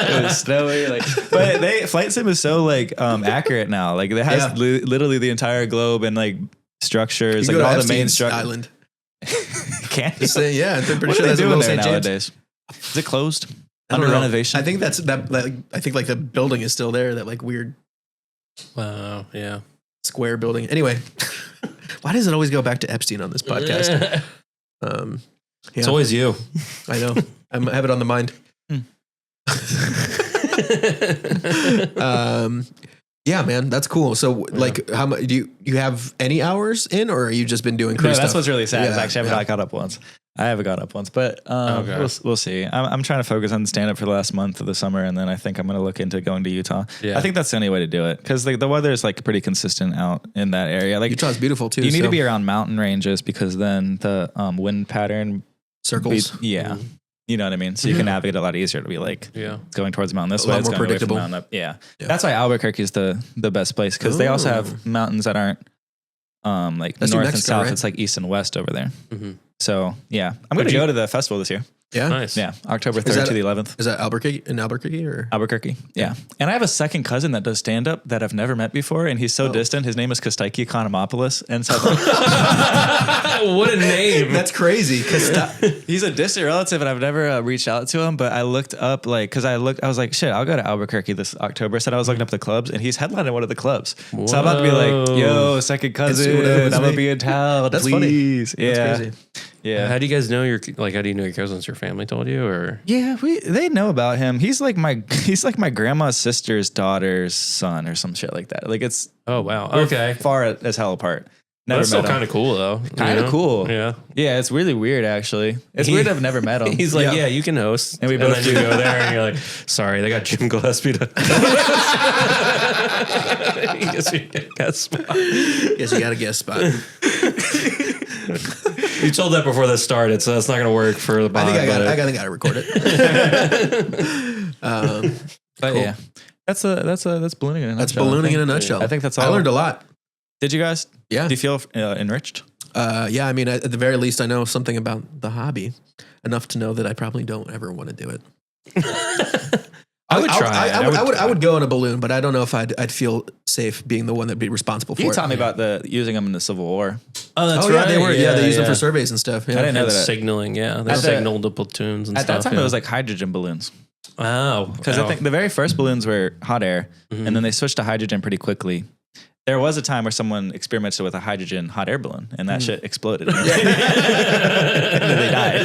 It was snowy. But Flight Sim is so like accurate now. Like it has literally the entire globe and like structures, like all the main structures. Island. Can't just say, yeah, I'm pretty what sure are they that's doing Will there St. James. nowadays? Is it closed? I don't Under know. renovation? I think that's that. Like, I think like the building is still there. That like weird. Wow. Yeah. Square building. Anyway, why does it always go back to Epstein on this podcast? It's always you. I know. I have it on the mind. Yeah, man, that's cool. So, like, how much do you have any hours in, or are you just been doing crew stuff? That's what's really sad. Is actually I haven't got up once. I haven't got up once, but we'll see. I'm trying to focus on stand up for the last month of the summer, and then I think I'm going to look into going to Utah. Yeah. I think that's the only way to do it because like the weather is like pretty consistent out in that area. Like Utah's beautiful too. You need to be around mountain ranges because then the wind pattern circles. You know what I mean? So you can navigate a lot easier to be like going towards the mountain this way. It's more predictable. Away from the mountain up. Yeah. That's why Albuquerque is the best place because they also have mountains that aren't like that's north and south. Right? It's like east and west over there. Mm-hmm. So yeah, I'm going to go to the festival this year. Yeah. Nice. Yeah. October 3rd to the 11th. Is that Albuquerque or? Albuquerque. Yeah. And I have a second cousin that does stand up that I've never met before. And he's so distant. His name is Kostaki Economopoulos. And so what a name. That's crazy. He's a distant relative and I've never reached out to him, but I looked up like, cause I was like, shit, I'll go to Albuquerque this October. So I was looking up the clubs and he's headlining one of the clubs. Whoa. So I'm about to be like, yo, second cousin, I'm going to be in town. That's please. Funny. Yeah. That's crazy. Yeah. How do you guys know how do you know your cousins? Your family told you, or? Yeah, they know about him. He's like my grandma's sister's daughter's son or some shit like that. Like it's okay, far as hell apart. Never that's still kind of cool though. Kind of cool. Yeah. Yeah, it's really weird actually. It's weird I've never met him. He's like, yeah, you can host. And then you go there and you're like, sorry, they got Jim Gillespie to Guess you get a guest spot. Guess you got a guest spot. You told that before this started, so that's not going to work for the pod. I think I got to record it. But cool. Yeah, that's ballooning in a nutshell. That's ballooning in a nutshell. I think that's all. I learned a lot. Did you guys? Yeah. Do you feel enriched? Yeah, I mean, at the very least, I know something about the hobby, enough to know that I probably don't ever want to do it. I would try. I would go on a balloon, but I don't know if I'd feel safe being the one that'd be responsible for it. You taught me about using them in the Civil War. Oh, that's right. Yeah, they were. Yeah, they used them for surveys and stuff. Yeah. I didn't know that. Signaling. Yeah, they signaled the platoons and stuff. At that time, it was like hydrogen balloons. Oh, because I think the very first balloons were hot air, and then they switched to hydrogen pretty quickly. There was a time where someone experimented with a hydrogen hot air balloon, and that shit exploded. And then they died.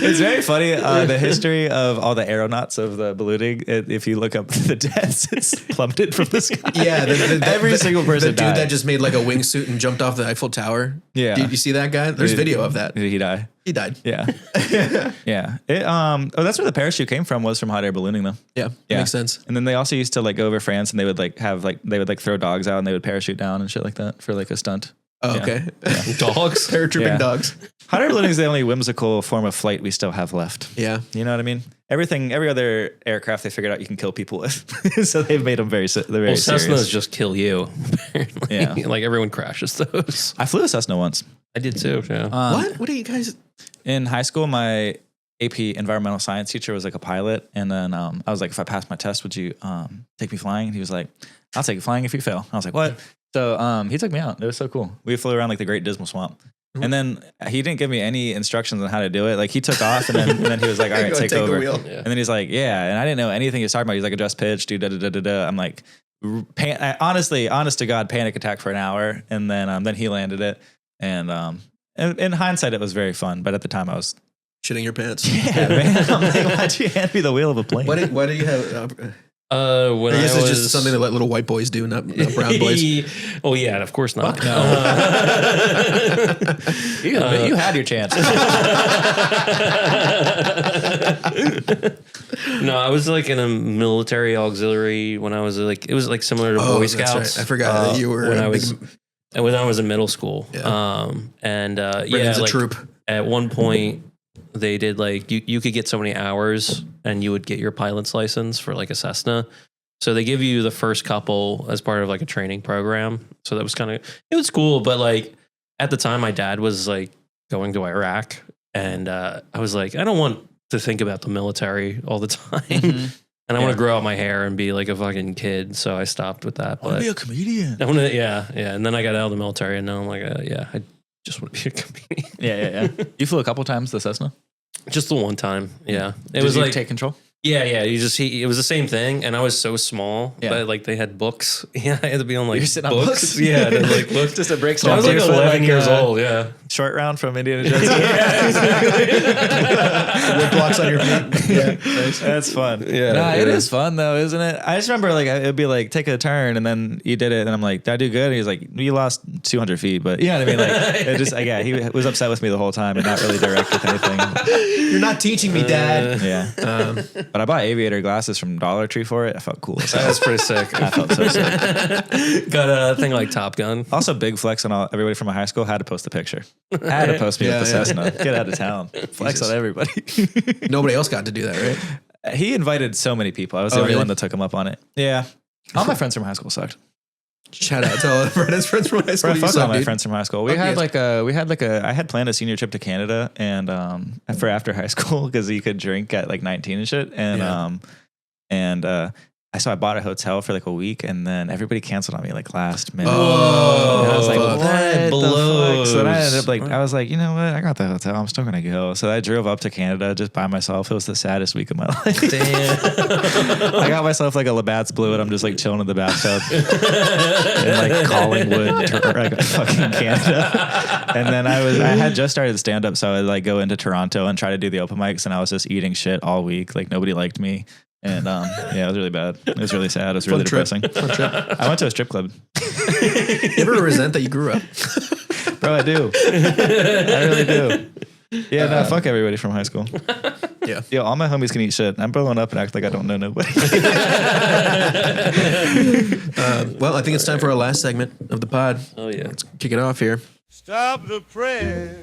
It's very funny, the history of all the aeronauts of the ballooning. If you look up the deaths, it's plummeted from the sky. Yeah, every single person the dude died. That just made like a wingsuit and jumped off the Eiffel Tower. Yeah. Did you see that guy? There's video of that. Did he die? He died. Yeah. Yeah. That's where the parachute came from, was from hot air ballooning though. Yeah. Makes sense. And then they also used to like go over France and they would like throw dogs out and they would parachute down and shit like that for like a stunt. Oh, okay. Yeah. Dogs? Paratrooping dogs. Hot air ballooning is the only whimsical form of flight we still have left. Yeah. You know what I mean? every other aircraft they figured out you can kill people with. So they've made them very Well, serious. Cessnas just kill you. Apparently. Yeah. Like everyone crashes those. I flew a Cessna once. I did too. Yeah. What? What are you guys? In high school, my AP environmental science teacher was like a pilot. And then I was like, if I pass my test, would you take me flying? And he was like, I'll take you flying if you fail. I was like, what? So he took me out. It was so cool. We flew around like the Great Dismal Swamp. And then he didn't give me any instructions on how to do it. Like he took off and then he was like, all right, take over. The wheel. Yeah. And then he's like, yeah. And I didn't know anything he was talking about. He's like, adjust pitch, do da-da-da-da-da. I'm like, honest to God, panic attack for an hour. And then he landed it. And in hindsight, it was very fun. But at the time I was Shitting your pants. yeah, man. I'm like, why'd you hand me the wheel of a plane? Why do you have? When I guess I it's was, just something that let little white boys do, not brown boys. Oh yeah, of course not. You had your chance. No, I was like in a military auxiliary when I was like, it was like similar to Boy Scouts. That's right. I forgot that you were when I was in middle school. Yeah. Yeah, a like troop. at one point they did like you could get so many hours and you would get your pilot's license for like a Cessna. So they give you the first couple as part of like a training program. So that was it was cool. But like at the time my dad was like going to Iraq and I was like, I don't want to think about the military all the time. Mm-hmm. And I want to grow out my hair and be like a fucking kid. So I stopped with that. I want to be a comedian. I want to, yeah. And then I got out of the military and now I'm like, I just want to be a comedian. Yeah. You flew a couple times the Cessna? Just the one time. Yeah. It Did was you like, take control? yeah. It was the same thing. And I was so small that like they had books. Yeah. I had to be on like You're sitting on books? Yeah. To, like look. Just a break. I was like 11 years old. Yeah. Short round from Indiana Jones. Wood blocks on your feet. Yeah, nice. That's fun. Yeah, Nah, it yeah. is fun though, isn't it? I just remember like it'd be like take a turn and then you did it and I'm like, did I do good? And he's like, you lost 200 feet, but you know what I mean? Like it just yeah, he was upset with me the whole time and not really direct with anything. You're not teaching me, Dad. Yeah. But I bought aviator glasses from Dollar Tree for it. I felt cool. That was pretty sick. I felt so sick. Got a thing like Top Gun. Also, big flex on everybody from my high school had to post a picture. Had to post me with the Cessna. Get out of town. Flex on everybody. Nobody else got to do that, right? He invited so many people. I was the only really? one that took him up on it. Yeah. All my friends from high school sucked. Shout out to all of Brendan's friends from high school. Bro, You fuck suck, all my dude. friends from high school. Okay. I had planned a senior trip to Canada and for after high school because you could drink at like 19 and shit. And so I bought a hotel for like a week and then everybody canceled on me like last minute. Oh, and I was like, fuck. what That the blows. fuck? So then I ended up like, I was like, you know what? I got the hotel. I'm still going to go. So I drove up to Canada just by myself. It was the saddest week of my life. Damn. I got myself like a Labatt's Blue and I'm just like chilling in the bathtub in like Collingwood, like fucking Canada. And then I had just started stand up. So I would like go into Toronto and try to do the open mics. And I was just eating shit all week. Like nobody liked me. And yeah, it was really bad. It was really sad. It was really depressing. Fun trip. I went to a strip club. You ever resent that you grew up? Bro, I do. I really do. Yeah, no, fuck everybody from high school. Yeah. Yo, all my homies can eat shit. I'm blowing up and act like I don't know nobody. Well, I think it's time for our last segment of the pod. Oh yeah. Let's kick it off here. Stop the press.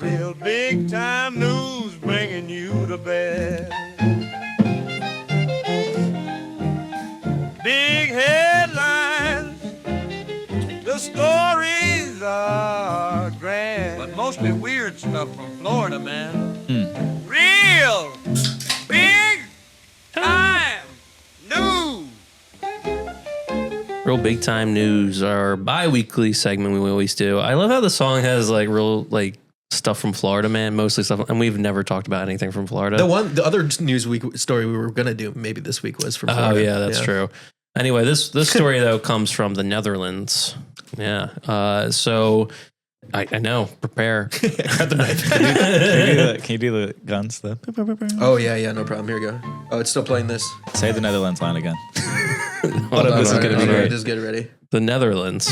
Real big time news bringing you the best. Big headlines. The stories are grand. But mostly weird stuff from Florida, man. Real big time news. Real big time news, our bi-weekly segment we always do. I love how the song has like real like stuff from Florida, man. Mostly stuff, and we've never talked about anything from Florida. The other news week story we were gonna do maybe this week was from Florida. Oh yeah, that's true. Anyway, this story though comes from the Netherlands. Yeah. So I know. Prepare. Can you do the guns? Oh yeah, no problem. Here we go. Oh, it's still playing this. Say the Netherlands line again. Hold on, This is hold gonna on, be hold on. great. Just get it ready. The Netherlands.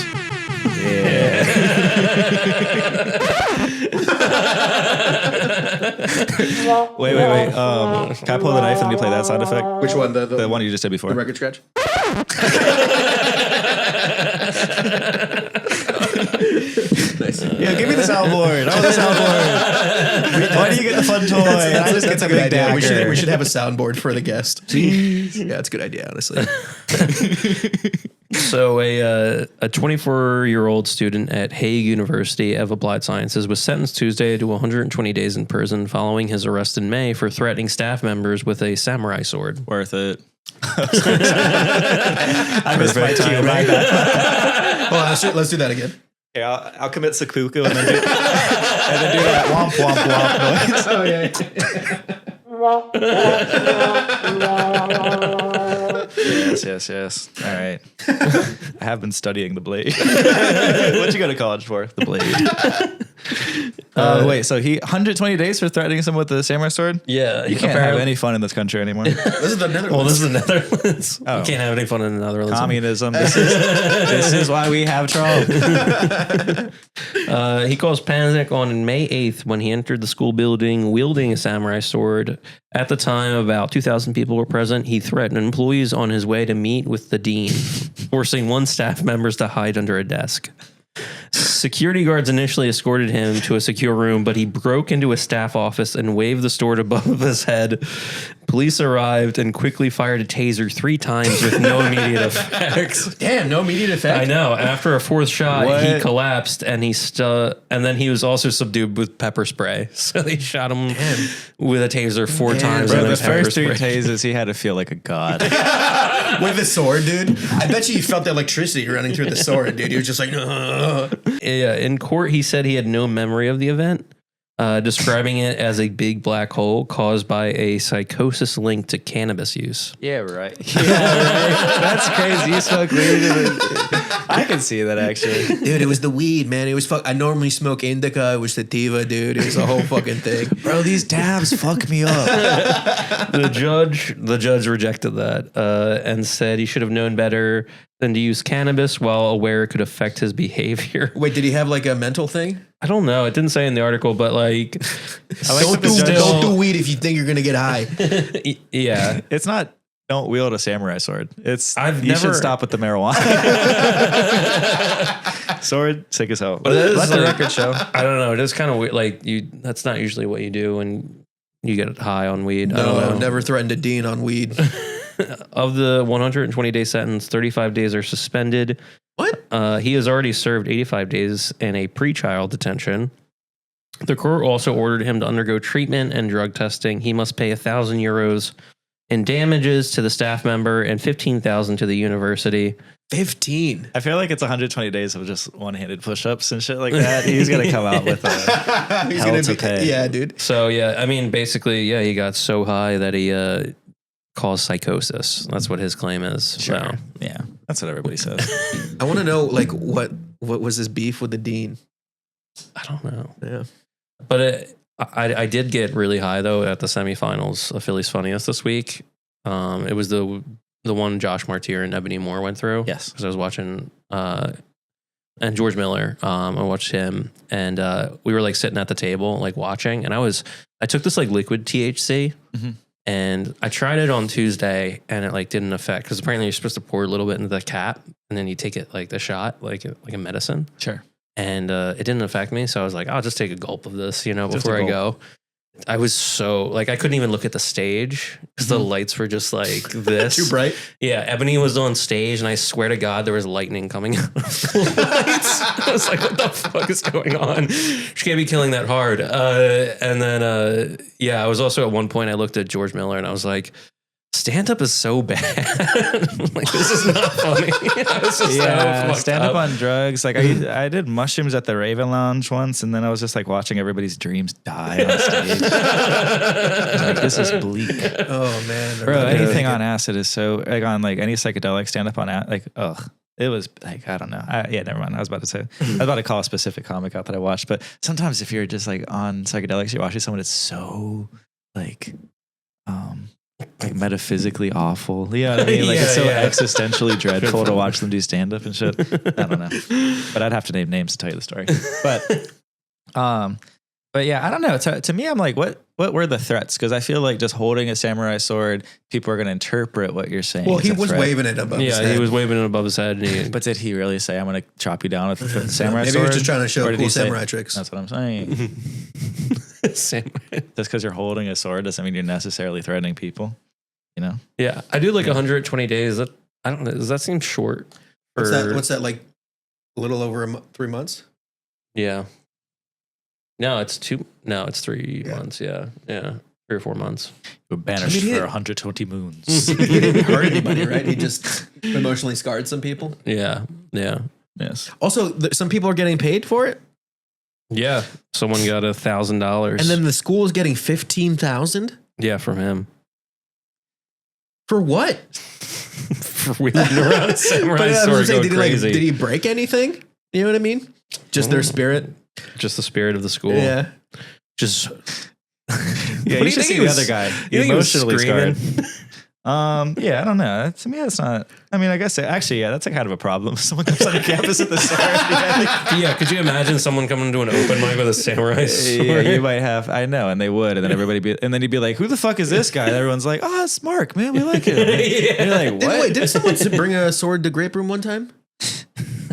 Wait. Can I pull the knife and you play that sound effect? Which one? The one you just did before. The record scratch. Nice. Yeah, give me the soundboard. I want the soundboard. Why do you get the fun toy? I just get the big idea. dagger. We should have a soundboard for the guest. Yeah, it's a good idea, honestly. So a 24-year-old student at Hague University of Applied Sciences was sentenced Tuesday to 120 days in prison following his arrest in May for threatening staff members with a samurai sword. Worth it. I missed my time. Hold on, let's do that again. Yeah, I'll commit seppuku and then do that womp womp womp noise. Oh yeah. Yes. All right. I have been studying the blade. What'd you go to college for? The blade. Wait, so he 120 days for threatening someone with a samurai sword? Yeah. You can't have any fun in this country anymore. This is the Netherlands. Well, this is the Netherlands. Oh. You can't have any fun in the Netherlands. Communism. This is why we have Trump. He caused panic on May 8th when he entered the school building wielding a samurai sword. At the time, about 2,000 people were present. He threatened employees on his way to meet with the dean, forcing one staff member to hide under a desk. Security guards initially escorted him to a secure room, but he broke into a staff office and waved the sword above his head. Police arrived and quickly fired a taser 3 times with no immediate effects. Damn, no immediate effect. I know. After a 4th shot, What? he collapsed, and and then he was also subdued with pepper spray. So they shot him with a taser 4 times. Bro, and then the pepper first 3 spray. tasers, he had to feel like a god. With a sword, dude. I bet you felt the electricity running through the sword, dude. He was just like, "Ugh." Yeah, in court, he said he had no memory of the event, describing it as a big black hole caused by a psychosis linked to cannabis use. Yeah, right. That's crazy. You smoke weed. I can see that, actually. Dude, it was the weed, man. It was I normally smoke indica. It was sativa, dude. It was a whole fucking thing. Bro, these dabs fuck me up. The judge rejected that and said he should have known better than to use cannabis while aware it could affect his behavior. Wait, did he have like a mental thing? I don't know. It didn't say in the article, but like, Don't do weed if you think you're gonna get high. Yeah. It's not, don't wield a samurai sword. It's, I've you never- should stop with the marijuana. Sword, sick as hell. But it is Let the like- record show. I don't know. It is kind of weird. Like that's not usually what you do when you get high on weed. I don't No, know. never threatened a dean on weed. Of the 120-day sentence, 35 days are suspended. What? He has already served 85 days in a pre-trial detention. The court also ordered him to undergo treatment and drug testing. He must pay 1,000 euros in damages to the staff member and 15,000 to the university. 15. I feel like it's 120 days of just one-handed push-ups and shit like that. He's gonna come out with a He's hell gonna to be, pay. yeah, dude. So yeah, I mean, basically, yeah, he got so high that he caused psychosis. That's what his claim is. Sure. So, Yeah, that's what everybody says. I want to know, like, what was his beef with the dean? I don't know. Yeah. But I did get really high though at the semifinals of Philly's Funniest this week. It was the one Josh Martier and Ebony Moore went through. Yes. Because I was watching and George Miller. I watched him and we were like sitting at the table like watching, and I took this like liquid THC. Mm-hmm. And I tried it on Tuesday and it like didn't affect, because apparently you're supposed to pour a little bit into the cap and then you take it like the shot, like a medicine. Sure. And it didn't affect me. So I was like, I'll just take a gulp of this, Just before a I go. I was so like, I couldn't even look at the stage because the lights were just like this. Too bright. Yeah. Ebony was on stage and I swear to God, there was lightning coming out of the lights. I was like, what the fuck is going on? She can't be killing that hard. And then, I was also at one point, I looked at George Miller and I was like, stand up is so bad. Like, this is not funny. I was just so fucked stand up up. on drugs. Like I did mushrooms at the Raven Lounge once, and then I was just like watching everybody's dreams die on stage. I was like, this is bleak. Oh, man. Bro, anything on acid is so, like on like any psychedelic stand up on like, ugh. It was like, I don't know. Never mind. I was about to call a specific comic out that I watched, but sometimes if you're just like on psychedelics, you're watching someone that's so like metaphysically awful. You know what I mean? Like it's so existentially dreadful to watch them do stand up and shit. I don't know. But I'd have to name names to tell you the story. But But yeah, I don't know. To me, I'm like, what were the threats? Because I feel like just holding a samurai sword, people are going to interpret what you're saying. Well, as he a was threat. waving it above his Yeah, head. he was waving it above his head. And But did he really say, I'm going to chop you down with the samurai Maybe sword? he was just trying to show Or did cool he say- samurai tricks. That's what I'm saying. Same. Just because you're holding a sword doesn't mean you're necessarily threatening people. You know? Yeah, I do like 120 days. That I don't know. Does that seem short? What's that like? A little over 3 months. Yeah. No, it's 3 months. Yeah, 3 or 4 months. We're banished I mean, for 120 moons. He didn't hurt anybody, right? He just emotionally scarred some people. Yeah. Yes. Also, some people are getting paid for it, Yeah. Someone got $1,000. and then the school is getting 15,000 yeah, from him. for what? For wheeling around a samurai I was sword saying, going crazy. did he break anything? You know what I mean? Just their spirit. Just the spirit of the school. Yeah. Just. Yeah, What do you you should think see he the was- other guy. You think he was Emotionally screaming? scarred. Yeah, I don't know. To me, that's not. I mean, I guess actually, yeah, that's a kind of a problem. Someone comes on campus with a sword. Yeah, could you imagine someone coming to an open mic with a samurai sword? Yeah, you might have. I know, and they would, and then and then he'd be like, "Who the fuck is this guy?" And everyone's like, "Oh, it's Mark, man. We like him." Yeah. And you're like, "What?" Did someone bring a sword to Grape Room one time?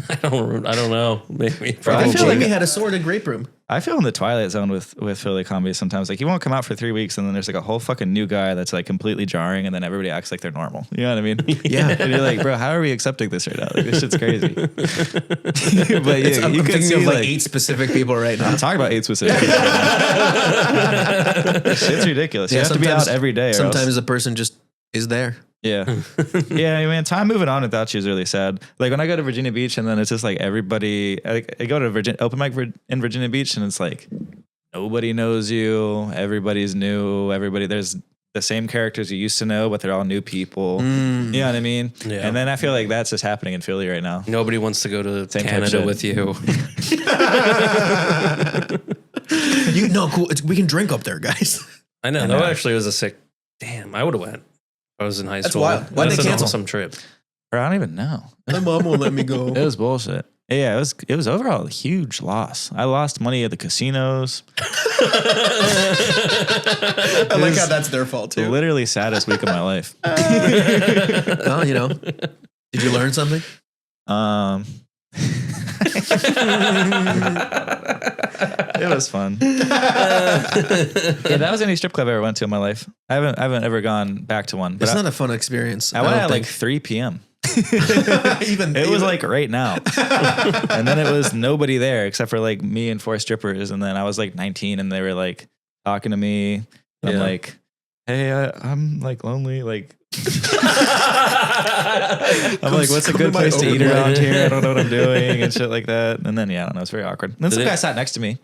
I don't know. Maybe. I Probably. I feel feel like- like we had a sword in Grape Room. I feel in the Twilight Zone with Philly comedy sometimes. Like, you won't come out for 3 weeks, and then there's like a whole fucking new guy that's like completely jarring, and then everybody acts like they're normal. You know what I mean? Yeah. And you're like, bro, how are we accepting this right now? Like, this shit's crazy. But yeah, I'm you can thinking see of like like 8 specific people right now. I'm talking about 8 specific people. Shit's ridiculous. You have to be out every day. Or Sometimes else, a person just is there. yeah. Yeah, I mean, time moving on without you is really sad. Like when I go to Virginia Beach and then it's just like everybody, I go to open mic in Virginia Beach and it's like nobody knows you. Everybody's new. There's the same characters you used to know, but they're all new people. You know what I mean? Yeah. And then I feel like that's just happening in Philly right now. Nobody wants to go to Same type of Canada shit. with you. Cool. We can drink up there, guys. I know. I That know. actually was a sick. Damn, I would have went. I was in high That's school. wild. Why'd they That's an cancel? awesome trip. Or I don't even know. My mom won't let me go. It was bullshit. Yeah, it was overall a huge loss. I lost money at the casinos. I like how that's their fault too. Literally saddest week of my life. Well, did you learn something? It was fun. Yeah, that was the only strip club I ever went to in my life. I haven't ever gone back to one. But It's not a fun experience. I went don't at like think. 3 p.m. even It was like right now. And then it was nobody there except for like me and 4 strippers. And then I was like 19 and they were like talking to me. And I'm Yeah. like, hey, I'm like lonely. Like, I'm like, what's a come good to my place to eat open around mic. here? I don't know what I'm doing and shit like that. And then, yeah, I don't know. It's very awkward. And then some Did it- guy sat next to me.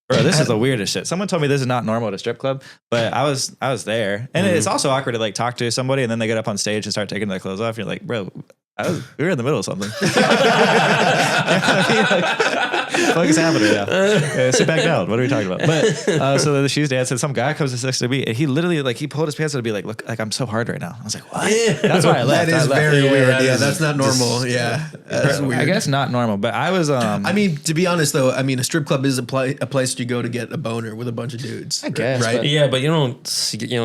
Bro, this is the weirdest shit. Someone told me this is not normal at a strip club, but I was there. And it's also awkward to like talk to somebody and then they get up on stage and start taking their clothes off. You're like, bro, we were in the middle of something. You know what I mean? Like, what is happening now? Sit back down. What are we talking about? But so the shoes dance and some guy comes next to me and he literally like he pulled his pants out to be like, look, like I'm so hard right now. I was like, what? That's why I left. That is I left. very Yeah, weird. that Yeah, is that's not normal. Yeah, that's weird. I guess not normal, but I was I mean, to be honest, though, a strip club is a place you go to get a boner with a bunch of dudes. I guess, right? but- Yeah, but you don't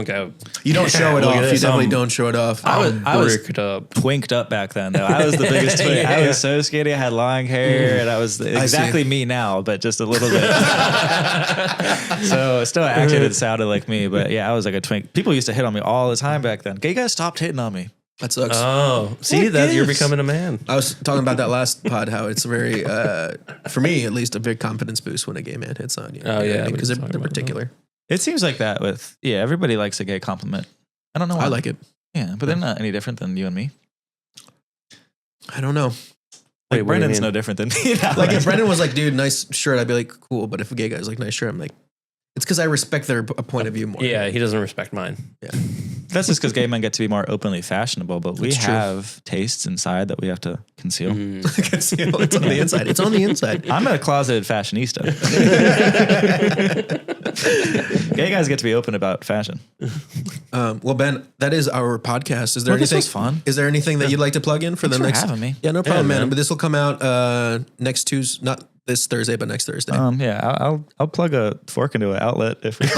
go. You don't show it Look off. at You this, definitely don't show it off. I was bricked up. twinked up back then though. I was the biggest twink. I Yeah. was so skinny. I had long hair and I was exactly me now, but just a little bit. So still acted and sounded like me, but yeah, I was like a twink. People used to hit on me all the time back then. Gay guys stopped hitting on me. That sucks. Oh, see What that you're gives? becoming a man. I was talking about that last pod, how it's very, for me at least, a big confidence boost when a gay man hits on you. Oh, yeah, we because can they're talk about particular. It seems like that with everybody likes a gay compliment. I don't know why. I like it. Yeah, but they're not any different than you and me. I don't know. Wait, Like what do you Brendan's mean? no different than me. Like if Brendan was like, dude, nice shirt, I'd be like, cool. But if a gay guy's like, nice shirt, I'm like, it's because I respect their point of view more. Yeah, he doesn't respect mine. That's just because gay men get to be more openly fashionable, but we That's true. have tastes inside that we have to conceal. Conceal. It's on the inside. It's on the inside. I'm a closeted fashionista. Gay guys get to be open about fashion. Well, Ben, that is our podcast. Is there Well, this anything was fun. Is there anything that you'd like to plug in for Thanks the for next? having me. Yeah, no problem, Yeah, man. man. But this will come out next Tuesday. Not this Thursday, but next Thursday. Yeah, I'll plug a fork into an outlet if we you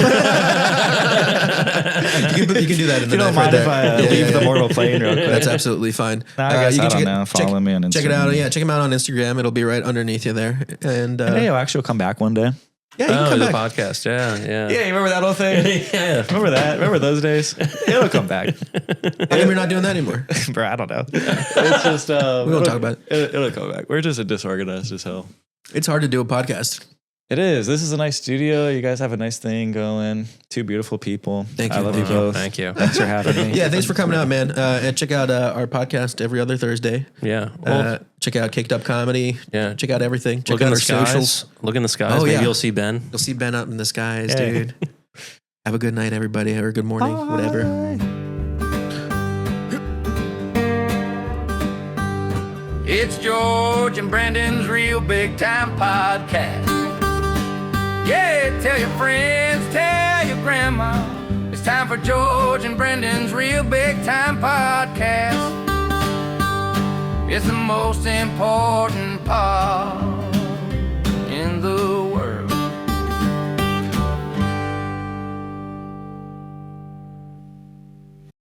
can do that in the you don't night mind right if I there. leave the mortal plane real quick. That's absolutely fine. Nah, I guess you I can don't know. Follow me on Instagram. Check it out. Yeah, check him out on Instagram. It'll be right underneath you there. And And hey, I'll actually come back one day. yeah, you can come the back. podcast. Yeah. Yeah, you remember that whole thing? Yeah. Remember that? Remember those days? It'll come back. How come you're not doing that anymore? Bro, I don't know. It's just We won't talk about it. It'll come back. We're just disorganized as hell. It's hard to do a podcast. It is. This is a nice studio. You guys have a nice thing going. Two beautiful people. Thank I you. love you both. Thank you. Thanks for having me. Yeah, thanks for coming out, man. And check out our podcast every other Thursday. Yeah. Well, Check out Caked Up Comedy. Yeah. Check out everything. Check look out in our the skies. socials. Look in the skies. Oh, Maybe yeah. you'll see Ben. You'll see Ben out in the skies, Hey. dude. Have a good night, everybody, or good morning, whatever. It's George and Brandon's Real Big Time Podcast. Yeah, tell your friends, tell your grandma. It's time for George and Brandon's Real Big Time Podcast. It's the most important part